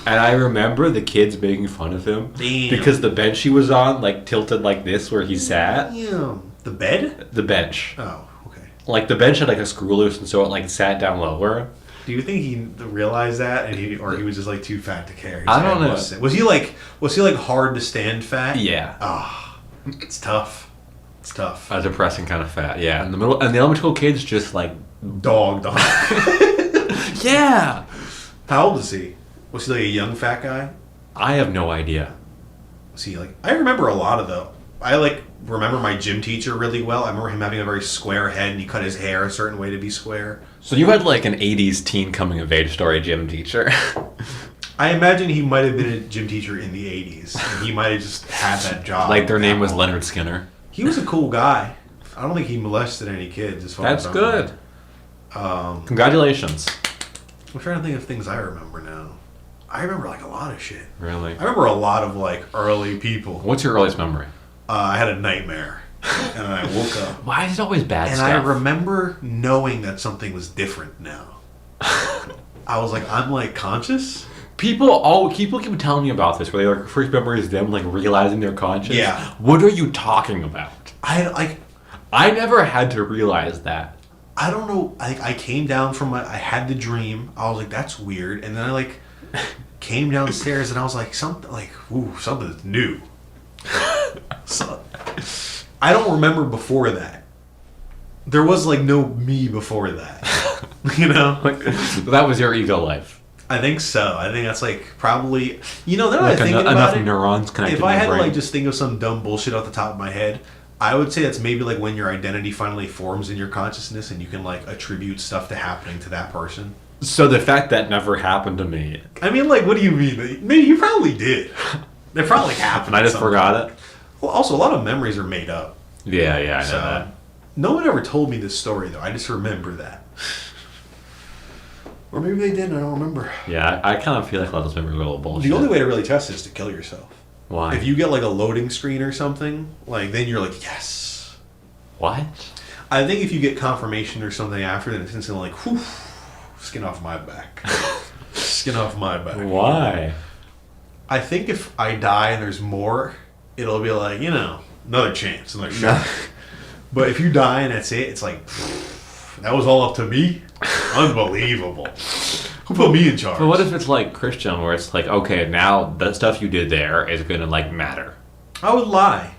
And I remember the kids making fun of him because the bench he was on like tilted like this where he sat. Damn. The bed? The bench. Oh, okay. Like the bench had like a screw loose, and so it like sat down lower. Do you think he realized that, and he was just like too fat to carry? I don't know. Was he like hard to stand fat? Yeah. Ah, it's tough. It's tough. A depressing kind of fat. Yeah. In the middle, and the elementary school kids just like Dog. yeah. How old is he? Was he like a young fat guy? I have no idea. Was he like? I remember a lot of the. I like remember my gym teacher really well. I remember him having a very square head, and he cut his hair a certain way to be square. So you had like an 80s teen coming of age story gym teacher. I imagine he might have been a gym teacher in the 80s. And he might have just had that job. Like their name was Leonard Skinner. He was a cool guy. I don't think he molested any kids. As far That's as good. Congratulations. I'm trying to think of things I remember now. I remember like a lot of shit. Really? I remember a lot of like early people. What's your earliest memory? I had a nightmare. And I woke up. Why is it always bad And stuff? I remember knowing that something was different now. I was like, I'm like conscious? People keep telling me about this, where they like first memory is them like realizing they're conscious. Yeah. What are you talking about? I never had to realize that. I don't know. I came down from I had the dream. I was like, that's weird. And then I like came downstairs and I was like, something's new. So, I don't remember before that. There was like no me before that. You know? Like, that was your ego life. I think so. I think that's like probably, now that Like I think about enough it, neurons connected if in I your had to brain. like just think of some dumb bullshit off the top of my head, I would say that's maybe like when your identity finally forms in your consciousness and you can like attribute stuff to happening to that person. So the fact that never happened to me. I mean, like, what do you mean? Maybe you probably did. It probably happened. And I just forgot it? Well, also, a lot of memories are made up. Yeah, I know So, that. no one ever told me this story, though. I just remember that. Or maybe they didn't. I don't remember. Yeah, I kind of feel like a lot of those memories are a little bullshit. The only way to really test it is to kill yourself. Why? If you get, like, a loading screen or something, like, then you're like, yes. What? I think if you get confirmation or something after, then it's instantly like, whew, skin off my back. Skin off my back. Why? I think if I die and there's more, it'll be like, another chance, another shot. But if you die and that's it, it's like, that was all up to me? Unbelievable. Who put me in charge? But what if it's like Christian, where it's like, okay, now the stuff you did there is going to, like, matter? I would lie.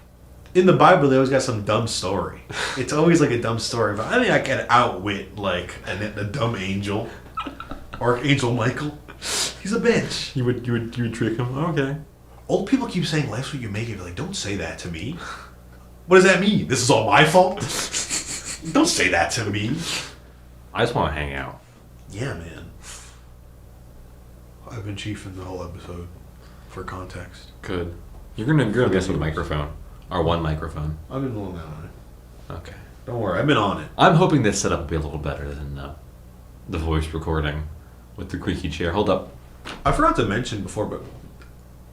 In the Bible, they always got some dumb story. It's always like a dumb story, but I think I can outwit, like, a dumb angel. Archangel Michael. He's a bitch. You would trick him? Okay. Old people keep saying life's what you make it. You're like, don't say that to me. What does that mean? This is all my fault? Don't say that to me. I just want to hang out. Yeah, man. I've been chiefing the whole episode for context. Good. You're gonna guess with a microphone. Or one microphone. I've been rolling on it. Okay. Don't worry, I've been on it. I'm hoping this setup will be a little better than the voice recording with the creaky chair. Hold up. I forgot to mention before, but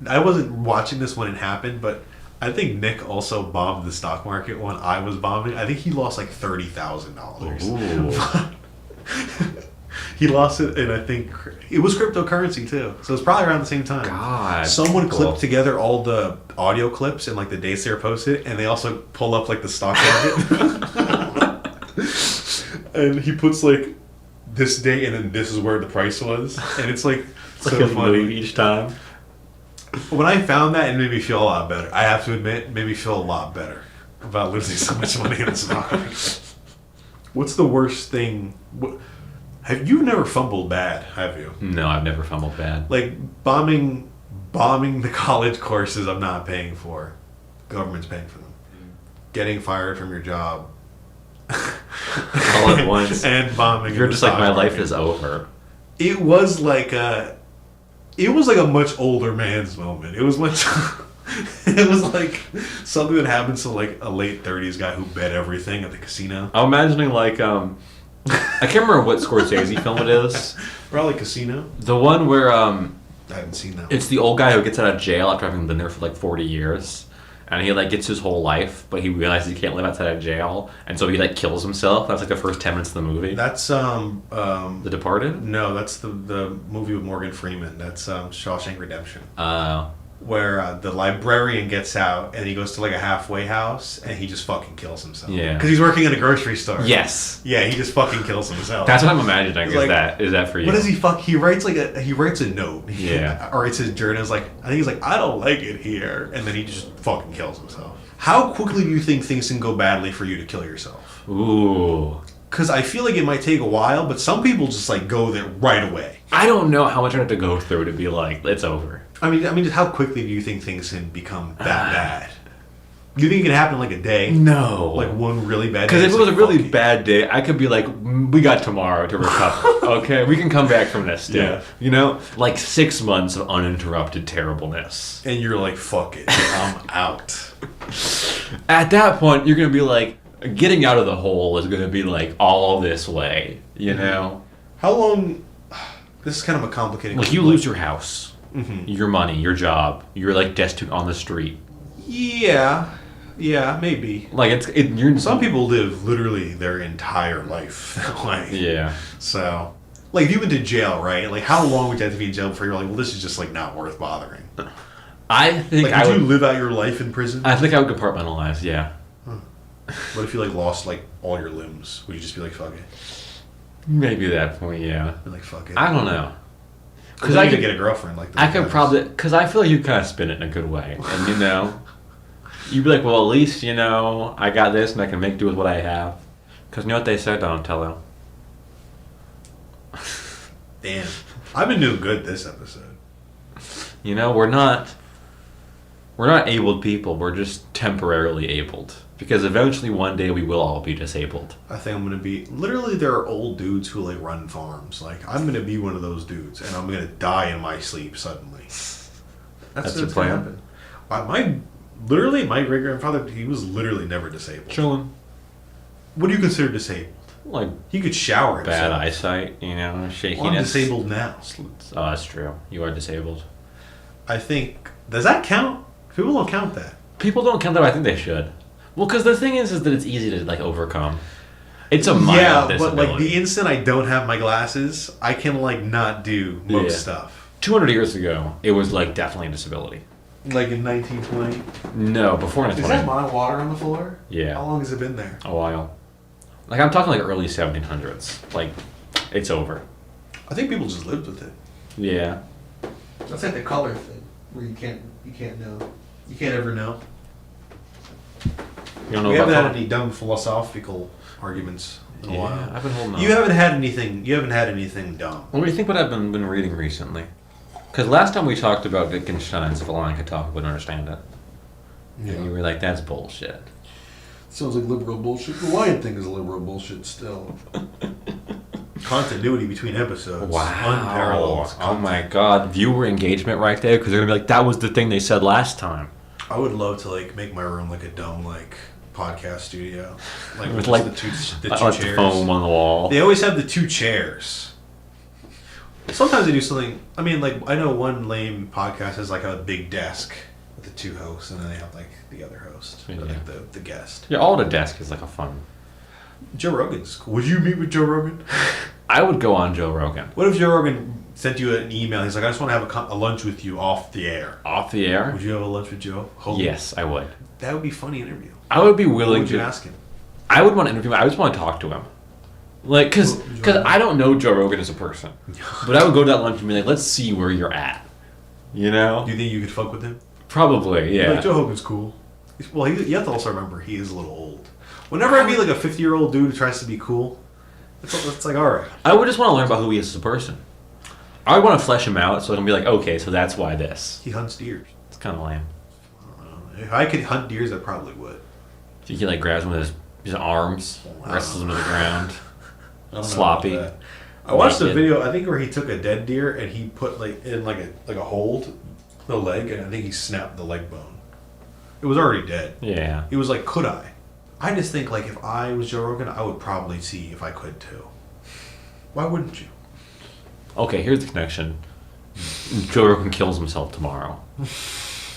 I wasn't watching this when it happened, but I think Nick also bombed the stock market when I was bombing. I think he lost like $30,000. He lost it, and I think it was cryptocurrency too. So it's probably around the same time. God. Someone Cool. clipped together all the audio clips and like the dates they were posted, and they also pull up like the stock market. And he puts like this date, and then this is where the price was, and it's like It's so like a funny move each time. When I found that, it made me feel a lot better. I have to admit, it made me feel a lot better about losing so much money in the stock market. What's the worst thing? You've never fumbled bad, have you? No, I've never fumbled bad. Like bombing the college courses I'm not paying for. Government's paying for them. Getting fired from your job. All at once. And bombing. You're in the just like, stock my market. life is over. It was like a much older man's moment. It was much. It was like something that happens to like a late 30s guy who bet everything at the casino. I'm imagining like I can't remember what Scorsese film it is. Probably Casino. The one where I haven't seen that. it's the old guy who gets out of jail after having been there for like 40 years. And he like gets his whole life, but he realizes he can't live outside of jail, and so he like kills himself. That's like the first 10 minutes of the movie. That's The Departed? no, that's the movie with Morgan Freeman. That's Shawshank Redemption. Uh Where the librarian gets out and he goes to like a halfway house and he just fucking kills himself. Yeah. Because he's working in a grocery store. yes. Yeah, he just fucking kills himself. That's what I'm imagining. It's like, Is that for you? What does he fuck? He writes he writes a note. Yeah. Or it's his journal. It's like, I think he's like, I don't like it here, and then he just fucking kills himself. How quickly do you think things can go badly for you to kill yourself? Ooh. Because I feel like it might take a while, but some people just like go there right away. I don't know how much I have to go through to be like, it's over. I mean, how quickly do you think things can become that bad? Do you think it can happen in like a day? No. Like one really bad day? Because if it was a really fuck it. bad day, I could be like, we got tomorrow to recover. Okay, we can come back from this. Dude. Yeah. You know, like 6 months of uninterrupted terribleness. And you're like, fuck it, I'm out. At that point, you're gonna be like, getting out of the hole is gonna be like all this way. You know, How long? This is kind of a complicated. like you lose your house, Mm-hmm. your money, your job. You're like destitute on the street. Yeah, maybe. Like you're Some people live literally their entire life that way. Yeah. So, like, if you went to jail, right? Like, how long would you have to be in jail before you're like, well, this is just like not worth bothering? I think Like, I would would. you live out your life in prison? I think I would compartmentalize. Yeah. What if you like lost like all your limbs? Would you just be like, fuck it? Maybe at that point. Yeah. Be like, fuck it. I don't know. Because I could get a girlfriend like that. I could probably, because I feel like you kind of spin it in a good way, and you know, you'd be like, well, at least you know I got this, and I can make do with what I have. Because you know what they said, Donatello. Damn. I've been doing good this episode. You know, we're not abled people. We're just temporarily abled. Because eventually one day we will all be disabled. I think I'm going to be... Literally, there are old dudes who, like, run farms. Like, I'm going to be one of those dudes, and I'm going to die in my sleep suddenly. That's your plan? My great-grandfather, he was literally never disabled. Chilling. What do you consider disabled? Like, he could shower himself. bad eyesight, you know, shakiness. Well, I'm disabled now. Oh, that's true. You are disabled. I think... Does that count? People don't count that. People don't count that, but I think they should. Well, because the thing is that it's easy to, like, overcome. It's a mild disability. But, like, the instant I don't have my glasses, I can, like, not do most stuff. 200 years ago, it was, like, definitely a disability. Like in 1920? No, before 1920. Is that my water on the floor? Yeah. How long has it been there? A while. Like, I'm talking, like, early 1700s. Like, it's over. I think people just lived with it. Yeah. That's like the color thing, where you can't know. You can't ever know. You don't know we about haven't had any dumb philosophical arguments in a while. I've been holding on. You haven't had anything dumb. What do you think what I've been reading recently? Because last time we talked about Wittgenstein's If a Lion Could Talk, I wouldn't understand it. Yeah. And you were like, that's bullshit. Sounds like liberal bullshit. The lion thing is liberal bullshit still. Continuity between episodes. Wow. Unparalleled. Oh my god. Viewer engagement right there, because they're going to be like, that was the thing they said last time. I would love to, like, make my room like a dome, like, podcast studio. Like, with like the two chairs. The foam on the wall. They always have the two chairs. Sometimes they do something. I mean, like, I know one lame podcast has, like, a big desk with the two hosts, and then they have, like, the other host, or, like, the guest. Yeah, all the desk is, like, a fun. Joe Rogan's cool. Would you meet with Joe Rogan? I would go on Joe Rogan. What if Joe Rogan sent you an email? He's like, I just want to have a lunch with you off the air. Off the air? Would you have a lunch with Joe Rogan? Yes, I would. That would be a funny interview. I would be willing what would you ask him? I would want to interview him. I just want to talk to him. Like, because I don't know Joe Rogan as a person. But I would go to that lunch and be like, let's see where you're at. You know? Do you think you could fuck with him? Probably, yeah. Like, Joe Rogan's cool. Well, you have to also remember, he is a little old. Whenever I meet, like, a 50-year-old dude who tries to be cool, it's like, alright. I would just want to learn about who he is as a person. I would want to flesh him out so I can be like, okay, so that's why this. He hunts deer. It's kind of lame. I don't know. If I could hunt deers, I probably would. If he like grabs him with his arms, wrestles him to the ground. I don't sloppy. Know about that. I watched a video, I think, where he took a dead deer and he put like in like a hold the leg, and I think he snapped the leg bone. It was already dead. Yeah. He was like, could I? I just think, like, if I was Joe Rogan, I would probably see if I could too. Why wouldn't you? Okay, here's the connection. Joe Rogan kills himself tomorrow.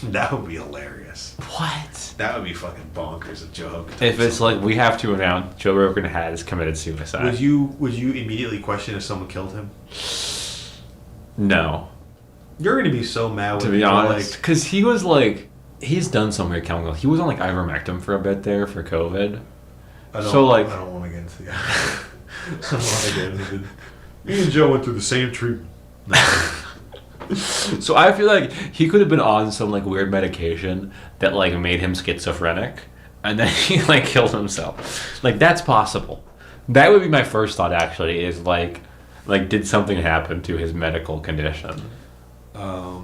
That would be hilarious. What? That would be fucking bonkers if Joe Rogan. If it's like, we have to announce Joe Rogan has committed suicide. Would you immediately question if someone killed him? No. You're going to be so mad with to be honest. Because he was like, he's done some weird chemical. He was on like ivermectin for a bit there for COVID. I don't want to get into that. I don't want to get into it. Me and Joe went through the same treatment. So I feel like he could have been on some like weird medication that like made him schizophrenic, and then he like killed himself. Like, that's possible. That would be my first thought, actually, is like did something happen to his medical condition?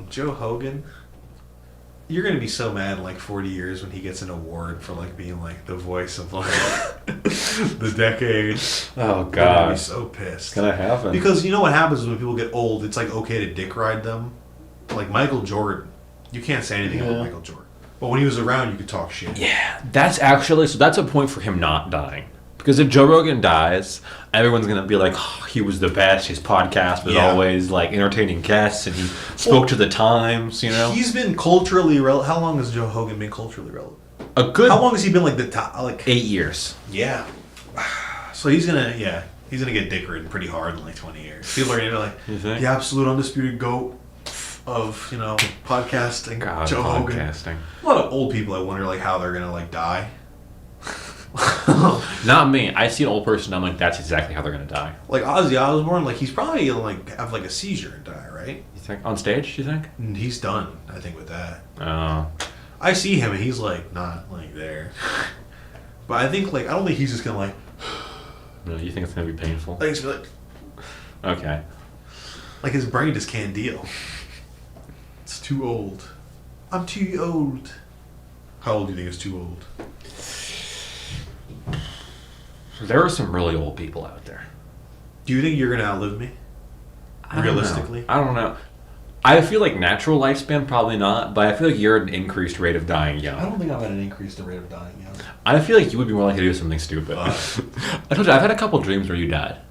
Joe Rogan, you're gonna be so mad in like 40 years when he gets an award for like being like the voice of like the decade. Oh god, you're gonna be so pissed. It's gonna happen because you know what happens when people get old? It's like okay to dick ride them. Like Michael Jordan, you can't say anything about Michael Jordan, but when he was around, you could talk shit. Yeah, that's a point for him not dying. Because if Joe Rogan dies, everyone's going to be like, oh, he was the best. His podcast was always like entertaining guests, and he spoke to the times, you know? He's been culturally relevant. How long has Joe Rogan been culturally relevant? How long has he been like the top? Like 8 years. Yeah. So he's going to get dick ridden pretty hard in like 20 years. People are going to be like, the absolute undisputed GOAT of, podcasting. God, Joe Rogan. podcasting. A lot of old people, I wonder like how they're going to like die. Not me. I see an old person, I'm like, that's exactly how they're gonna die. Like Ozzy Osbourne, like he's probably gonna like have like a seizure and die, right? You think on stage? Do you think? And he's done, I think, with that. Oh. I see him and he's like not like there. But I think like I don't think he's just gonna like. No, you think it's gonna be painful? I think it's like. Okay. Like his brain just can't deal. It's too old. I'm too old. How old do you think is too old? There are some really old people out there. Do you think you're gonna outlive me? Realistically? I don't know. I feel like natural lifespan, probably not, but I feel like you're at an increased rate of dying young. I don't think I'm at an increased rate of dying young. I feel like you would be more likely to do something stupid. I told you, I've had a couple dreams where you died.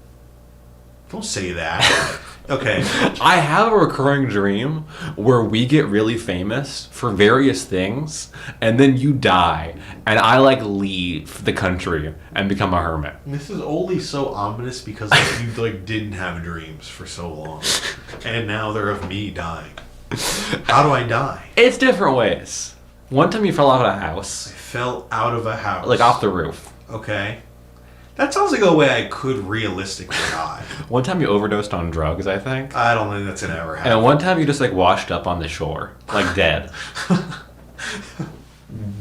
Don't say that. Okay. I have a recurring dream where we get really famous for various things, and then you die, and I like leave the country and become a hermit. This is only so ominous because you like didn't have dreams for so long, and now they're of me dying. How do I die? It's different ways. One time you fell out of a house. I fell out of a house. Like off the roof. Okay. That sounds like a way I could realistically die. One time you overdosed on drugs, I think. I don't think that's gonna ever happen. And one time you just like washed up on the shore, like dead.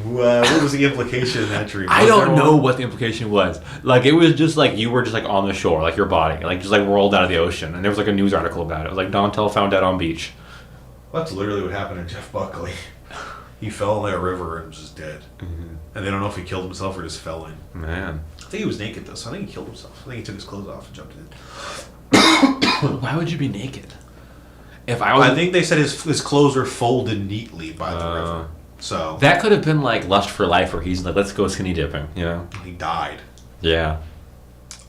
What was the implication in that dream? I don't know what the implication was. Like, it was just like you were just like on the shore, like your body, like just like rolled out of the ocean. And there was like a news article about it. It was like Dontel found dead on beach. Well, that's literally what happened to Jeff Buckley. He fell in a river and was just dead. Mm-hmm. And they don't know if he killed himself or just fell in. Man. I think he was naked though, so I think he killed himself. I think he took his clothes off and jumped in. Why would you be naked? I think they said his clothes were folded neatly by the river. So that could have been like Lust for Life, where he's like, let's go skinny dipping, you know? He died. Yeah.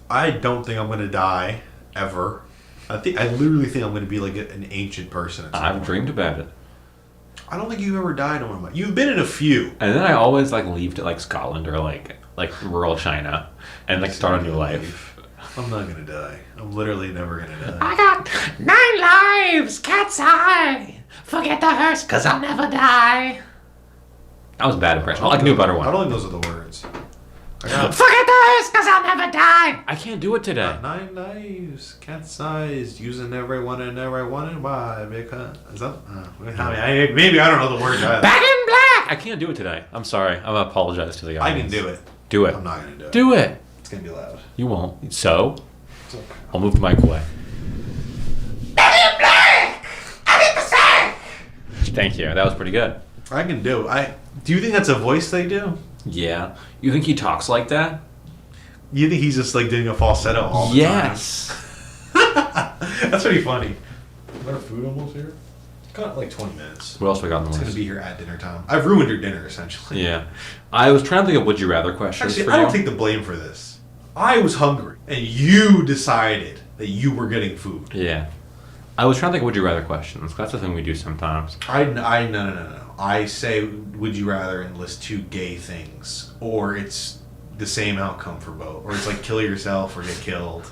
I don't think I'm gonna die ever. I literally think I'm gonna be like an ancient person. I've dreamed about it. I don't think you've ever died in one of my. You've been in a few. And then I always like leave to like Scotland or like rural China and like start a new life. I'm not gonna die. I'm literally never gonna die. I got 9 lives, cat's eye. Forget the hearse, cause I'll never die. That was a bad impression. I can do a better one. I don't think those are the words. Forget the hearse, cause I'll never die. I can't do it today. 9 lives, cat's eyes, using every one and why? Because maybe I don't know the words either. Back in black. I can't do it today. I'm sorry. I'm gonna apologize to the audience. I can do it. Do it. I'm not gonna do it. Do it. It's gonna be loud. You won't. So, it's okay. I'll move the mic away. Back in black. I'm in the sack. Thank you. That was pretty good. I can do it. Do you think that's a voice they do? Yeah. You think he talks like that? You think he's just like doing a falsetto all the time? Yes. That's pretty funny. Is our food almost here? Got like 20 minutes. What else we got on the list? list? It's going to be here at dinner time. I've ruined your dinner, essentially. Yeah. I was trying to think of would you rather questions. Actually, for I don't you. take the blame for this. I was hungry, and you decided that you were getting food. Yeah. I was trying to think of would you rather questions. That's the thing we do sometimes. No. I say would you rather and list 2 gay things, or it's the same outcome for both, or it's like kill yourself or get killed.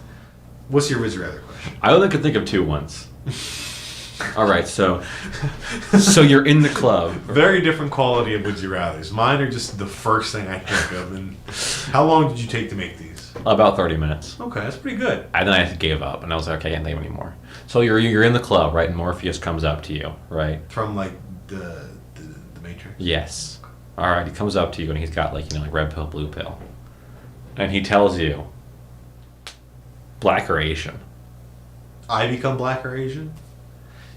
What's your would you rather question? I only could think of 2 ones. All right, so you're in the club. Very different quality of would you rather's. Mine are just the first thing I think of. And how long did you take to make these? About 30 minutes. Okay, that's pretty good. And then I gave up, and I was like, okay, I can't think anymore. So you're in the club, right? And Morpheus comes up to you, right? From like the Matrix. Yes. All right, he comes up to you, and he's got like red pill, blue pill, and he tells you, black or Asian. I become black or Asian?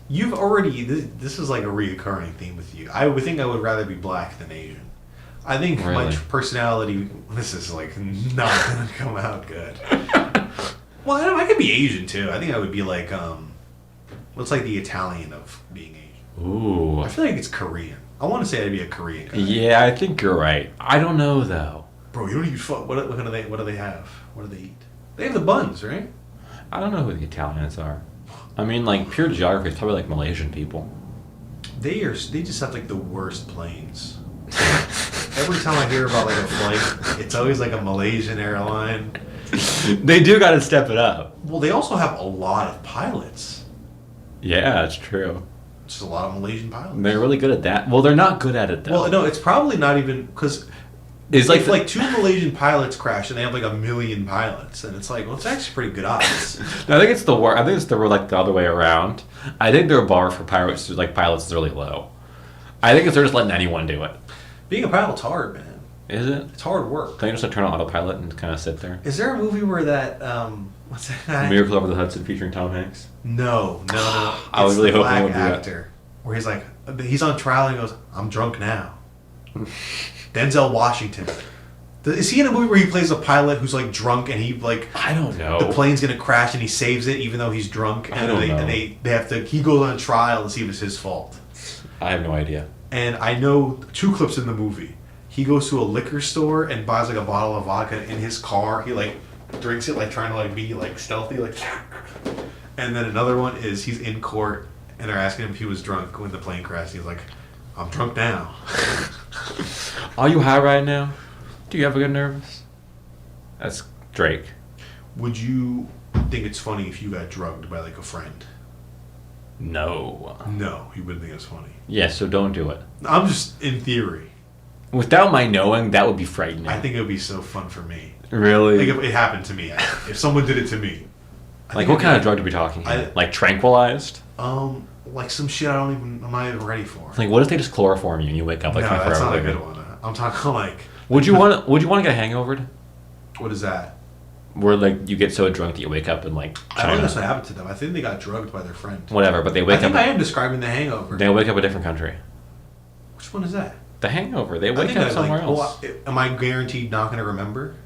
You've already... This is like a reoccurring theme with you. I would think I would rather be black than Asian. I think my personality... This is like not going to come out good. Well, I could be Asian too. I think I would be like... what's like the Italian of being Asian? Ooh. I feel like it's Korean. I want to say I'd be a Korean guy. Yeah, I think you're right. I don't know though. Bro, you don't eat fuck. What do they have? What do they eat? They have the buns, right? I don't know who the Italians are. I mean, like, pure geography is probably like Malaysian people. They just have like the worst planes. Every time I hear about like a flight, it's always like a Malaysian airline. They do got to step it up. Well, they also have a lot of pilots. Yeah, that's true. Just a lot of Malaysian pilots. They're really good at that. Well, they're not good at it though. Well, no, it's probably not even because it's like 2 Malaysian pilots crash and they have like 1 million pilots, and it's like, well, it's actually pretty good odds. No, I think it's the other way around. I think their bar for pilots is really low. I think they're just letting anyone do it. Being a pilot's hard, man. Is it? It's hard work. Can you just like turn on autopilot and kind of sit there? Is there a movie where that what's that? Miracle Over the Hudson featuring Tom Hanks. No. I was really hoping it would be that. Actor where he's like he's on trial and he goes, "I'm drunk now." Denzel Washington. Is he in a movie where he plays a pilot who's like drunk and he like I don't know. the plane's gonna crash and he saves it even though he's drunk and I don't know. And they have to he goes on trial to see if it's his fault. I have no idea. And I know 2 clips in the movie. He goes to a liquor store and buys like a bottle of vodka in his car. He like drinks it like trying to like be like stealthy like. And then another one is he's in court and they're asking him if he was drunk when the plane crashed. He's like, "I'm drunk now." Are you high right now? Do you ever get nervous? That's Drake. Would you think it's funny if you got drugged by like a friend? No. No, you wouldn't think it's funny. Yeah, so don't do it. I'm just in theory. Without my knowing, that would be frightening. I think it would be so fun for me. Really? Like if it happened to me. If someone did it to me. Like what kind of drug are we talking here? Like tranquilized? Like some shit I'm not even ready for. Like what if they just chloroform you and you wake up like no, 24 that's hours not later? a good one. I'm talking like. Would you want to get hangovered? What is that? Where like you get so drunk that you wake up and like I don't know if that happened to them. I think they got drugged by their friend. Whatever, but they wake up. I think I am describing The Hangover. They wake up a different country. Which one is that? The Hangover. They wake up somewhere else. Well, am I guaranteed not going to remember?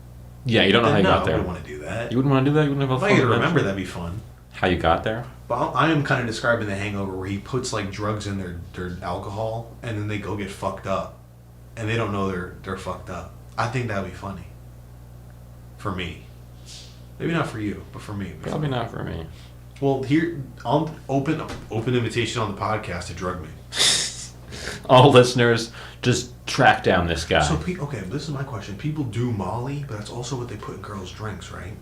Yeah, you don't know how you got there. I wouldn't want to do that. You wouldn't want to do that? You wouldn't have a If I could remember, that'd be fun. How you got there? But I am kind of describing The Hangover where he puts like drugs in their alcohol and then they go get fucked up. And they don't know they're fucked up. I think that would be funny. For me. Maybe not for you, but for me. Probably not for me. Well, here, I'll open invitation on the podcast to drug me. All listeners, just track down this guy. So, okay, this is my question. People do Molly, but that's also what they put in girls' drinks, right?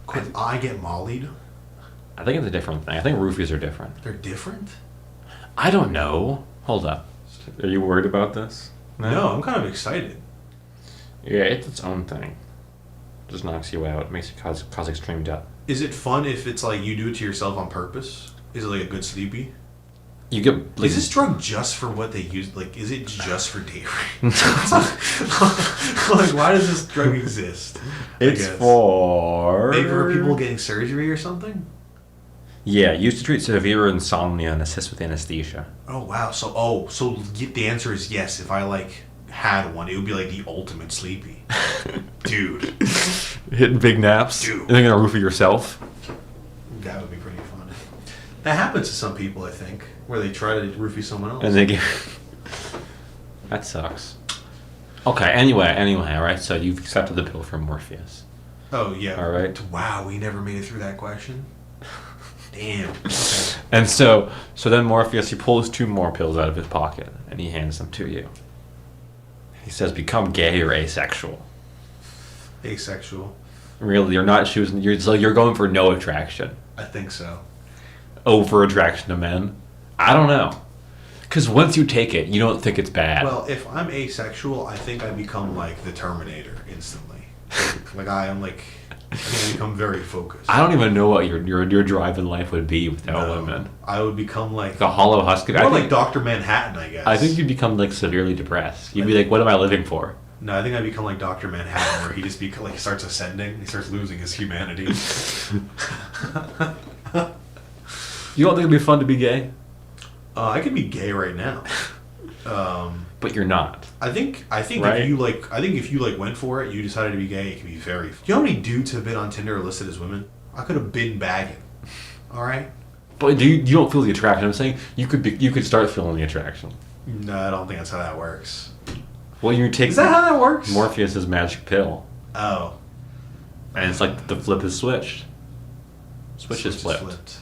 Could I get Mollied? I think it's a different thing. I think roofies are different. They're different? I don't know. Hold up. Are you worried about this? No, I'm kind of excited. Yeah, it's its own thing. Just knocks you out. Makes you cause extreme death. Is it fun if it's like you do it to yourself on purpose? Is it like a good sleepy? You get like, is this drug just for what they use? Like, is it just for date rape? Like, why does this drug exist? It's for maybe for people getting surgery or something. Yeah, used to treat severe insomnia and assist with anesthesia. Oh wow! So the answer is yes. If I like had one, it would be like the ultimate sleepy, dude. Hitting big naps. Dude, you're gonna roofie yourself. That would be pretty fun. That happens to some people, I think, where they try to roofie someone else. And they get. That sucks. Okay. Anyway. All right. So you've accepted the bill for Morpheus. Oh yeah. All right. Wow, we never made it through that question. Damn. Okay. And so then Morpheus, he pulls 2 more pills out of his pocket and he hands them to you. He says, "Become gay or asexual." Asexual. Really, you're not choosing. You're going for no attraction. I think so. Over attraction to men. I don't know. Because once you take it, you don't think it's bad. Well, if I'm asexual, I think I become like the Terminator instantly. Like I become very focused. I don't even know what your drive in life would be without women. I would become like the hollow husk. More like Dr. Manhattan, I guess. I think you'd become like severely depressed. You'd be like, "What am I living for?" No, I think I'd become like Dr. Manhattan, where he just starts ascending. He starts losing his humanity. You don't think it'd be fun to be gay? I could be gay right now. But you're not. I think right? if you went for it, you decided to be gay, it could be very. Do you know how many dudes have been on Tinder listed as women? I could have been bagging. All right. But you don't feel the attraction. I'm saying you could start feeling the attraction. No, I don't think that's how that works. Well, you take. Is that how that works? Morpheus' magic pill. Oh. And it's like the flip is switched. Switch is flipped.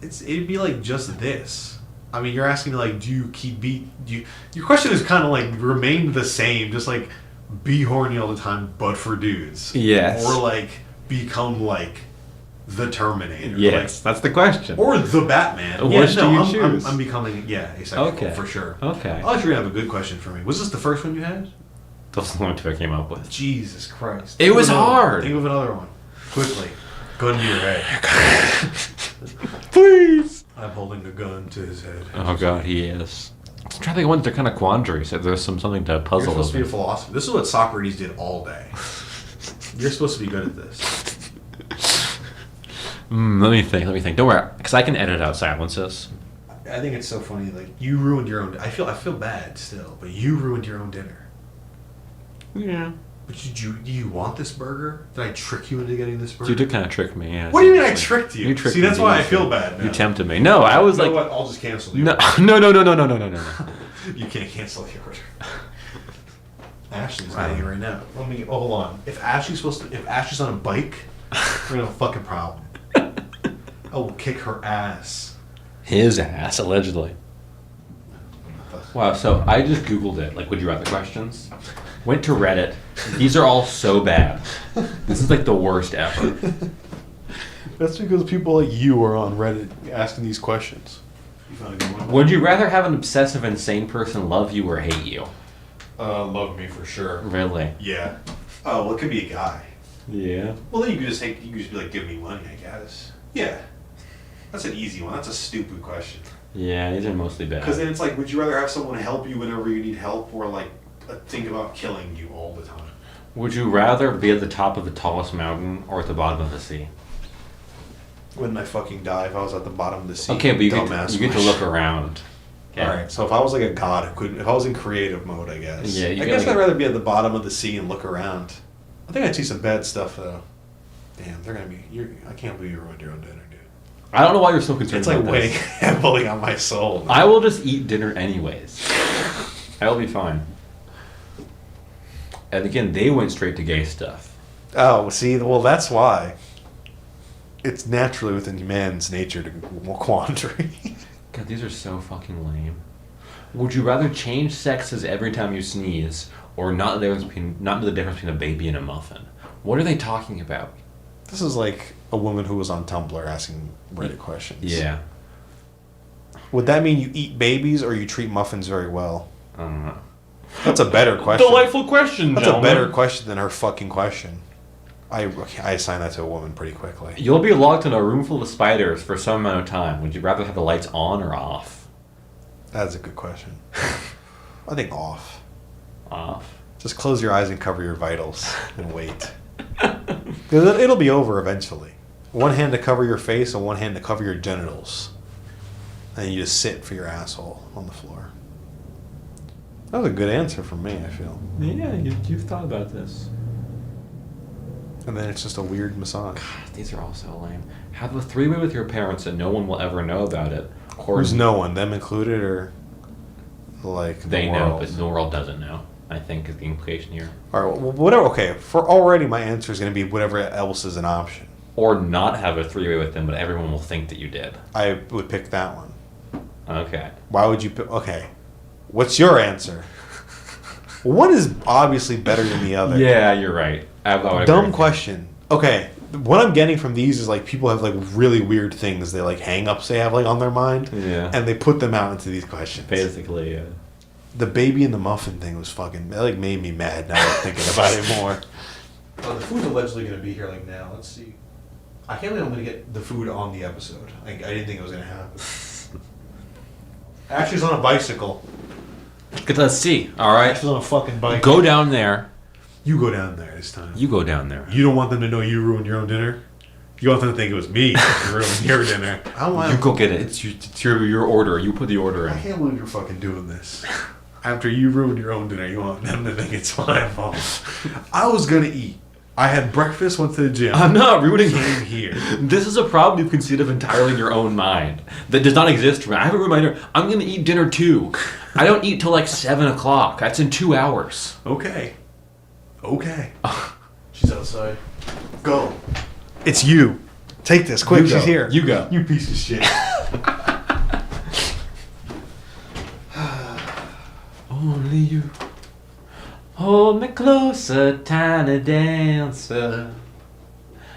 It'd be like just this. I mean, you're asking me like, your question is kind of like remain the same, just like be horny all the time, but for dudes. Yes. Or like become like the Terminator. Yes, that's the question. Or the Batman. Which do you choose? I'm becoming asexual for sure. Okay. I thought you were gonna have a good question for me. Was this the first one you had? That's the only 2 I came up with. Jesus Christ. It was hard. Think of another one. Quickly. Gun to your head. Please. I'm holding a gun to his head. Oh God, he is. I'm trying to think of ones that are kind of quandaries. So there's something to puzzle. You're supposed to be a philosopher. This is what Socrates did all day. You're supposed to be good at this. Let me think. Don't worry, because I can edit out silences. I think it's so funny. Like, you ruined your own. I feel bad still, but you ruined your own dinner. Yeah. But do you want this burger? Did I trick you into getting this burger? You did kind of trick me, yeah. What do you mean I tricked you? You tricked See, me. that's why I feel bad now. You tempted me. No, I was you know like... what? I'll just cancel you. No. You can't cancel the order. Ashley's not here right now. Hold on. If Ashley's on a bike, we're gonna have a fucking problem. I will kick her ass. His ass, allegedly. Wow, so I just Googled it, like, would you rather questions? Went to Reddit. These are all so bad. This is like the worst ever. That's because people like you are on Reddit asking these questions. You found a good one? Would you rather have an obsessive, insane person love you or hate you? Love me for sure. Really? Yeah. Oh, well, it could be a guy. Yeah. Well, then you could just be like, give me money, I guess. Yeah. That's an easy one. That's a stupid question. Yeah, these are mostly bad. Because then it's like, would you rather have someone help you whenever you need help, or like think about killing you all the time? Would you rather be at the top of the tallest mountain or at the bottom of the sea? Wouldn't I fucking die if I was at the bottom of the sea? Okay, but you get to look around. Okay. All right, so if I was like a god, if I was in creative mode, I guess. Yeah, I guess I'd rather be at the bottom of the sea and look around. I think I'd see some bad stuff though. Damn, they're gonna be. I can't believe you ruined your own dinner, dude. I don't know why you're so concerned. It's like about weighing this. heavily on my soul. I will just eat dinner anyways. I will be fine. And again, they went straight to gay stuff. Oh, see, well, that's why. It's naturally within man's nature to quandary. God, these are so fucking lame. Would you rather change sexes every time you sneeze, or not know the difference between a baby and a muffin? What are they talking about? This is like a woman who was on Tumblr asking Reddit questions. Yeah. Would that mean you eat babies or you treat muffins very well? I don't know. That's a better question. Delightful question, That's gentlemen. a better question than her fucking question. I assign that to a woman pretty quickly. You'll be locked in a room full of spiders for some amount of time. Would you rather have the lights on or off? That's a good question. I think off. Off. Just close your eyes and cover your vitals and wait. Because it'll be over eventually. One hand to cover your face and one hand to cover your genitals. And you just sit for your asshole on the floor. That was a good answer from me, I feel. Yeah, you've thought about this. And then it's just a weird massage. God, these are all so lame. Have a three-way with your parents and no one will ever know about it. Or Who's no one? Them included, or like the they world? know, but the world doesn't know, I think is the implication here. All right, well, whatever. Okay, for already my answer is going to be whatever else is an option. Or not have a three-way with them, but everyone will think that you did. I would pick that one. Okay. Why would you pick? Okay, what's your answer? One is obviously better than the other. Yeah, you're right. I would Dumb agree. question. Okay, what I'm getting from these is like people have like really weird things they like hang-ups they have like on their mind. Yeah. And they put them out into these questions. Basically, yeah. The baby and the muffin thing was fucking, that like made me mad now I'm thinking about it more. Oh, the food's allegedly going to be here like now. Let's see. I can't believe I'm going to get the food on the episode. I didn't think it was going to happen. Ashley's on a bicycle. Let's see. All right. Ashley's on a fucking bike. Go down there. You go down there this time. You go down there. You don't want them to know you ruined your own dinner? You want them to think it was me who ruined your dinner. I don't want You go get it. It's your order. You put the order I in. can't believe you're fucking doing this. After you ruined your own dinner, you want them to think it's my fault. I was going to eat. I had breakfast, went to the gym. I'm not rooting Came here. This is a problem you conceive of entirely in your own mind that does not exist for me. I have a reminder. I'm going to eat dinner too. I don't eat till like 7 o'clock. That's in 2 hours. Okay. She's outside. Go. It's you. Take this, quick. You go. She's here. You go. You piece of shit. Only you. Hold me closer, tiny dancer.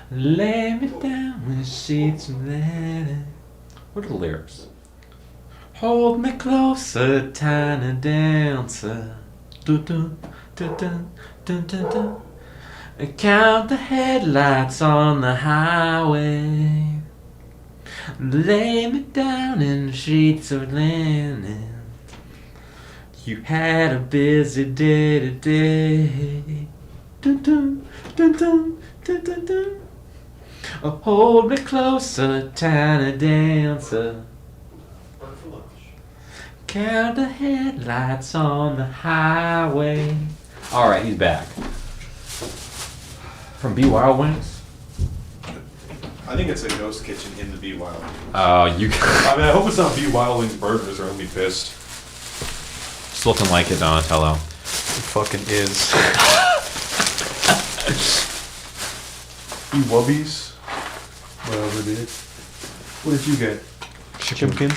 Lay me down with sheets of linen. What are the lyrics? Hold me closer, tiny dancer. Dun, dun, dun, dun, dun, dun, dun. Count the headlights on the highway. Lay me down in sheets of linen. You Had a busy day today. Dun, dun, dun, dun, dun, dun, dun. Oh, hold me closer, tiny dancer. Count the headlights on the highway. All right, he's back. From B Wild Wings? I think it's a ghost kitchen in the B Wild Wings. Oh, you. I mean, I hope it's not B Wild Wings burgers or I'll be pissed. It's looking like it, Donatello. It fucking is. You wubbies. Whatever, dude. What did you get? Chimkin?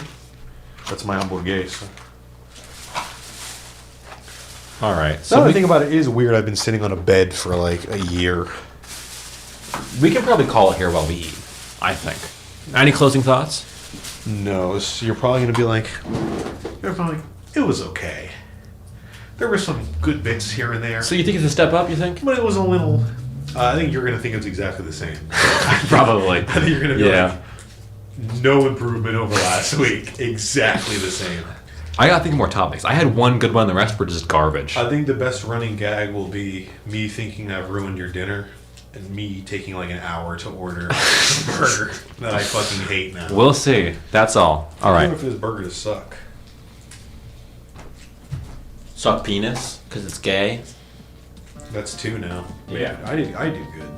That's my hamburguesa. All right. So now that I think about it, it is weird. I've been sitting on a bed for like a year. We can probably call it here while we eat, I think. Any closing thoughts? No, so you're probably going to be like, it was okay. There were some good bits here and there. So you think it's a step up, you think? But it was a little... I think you're going to think it's exactly the same. Probably. I think you're going to be like, no improvement over last week. Exactly the same. I got to think of more topics. I had one good one, the rest were just garbage. I think the best running gag will be me thinking I've ruined your dinner and me taking like an hour to order a burger that I fucking hate now. We'll see. That's all. All right. I wonder if this burger does suck. Suck penis? Because it's gay? That's two now. Yeah. I do good.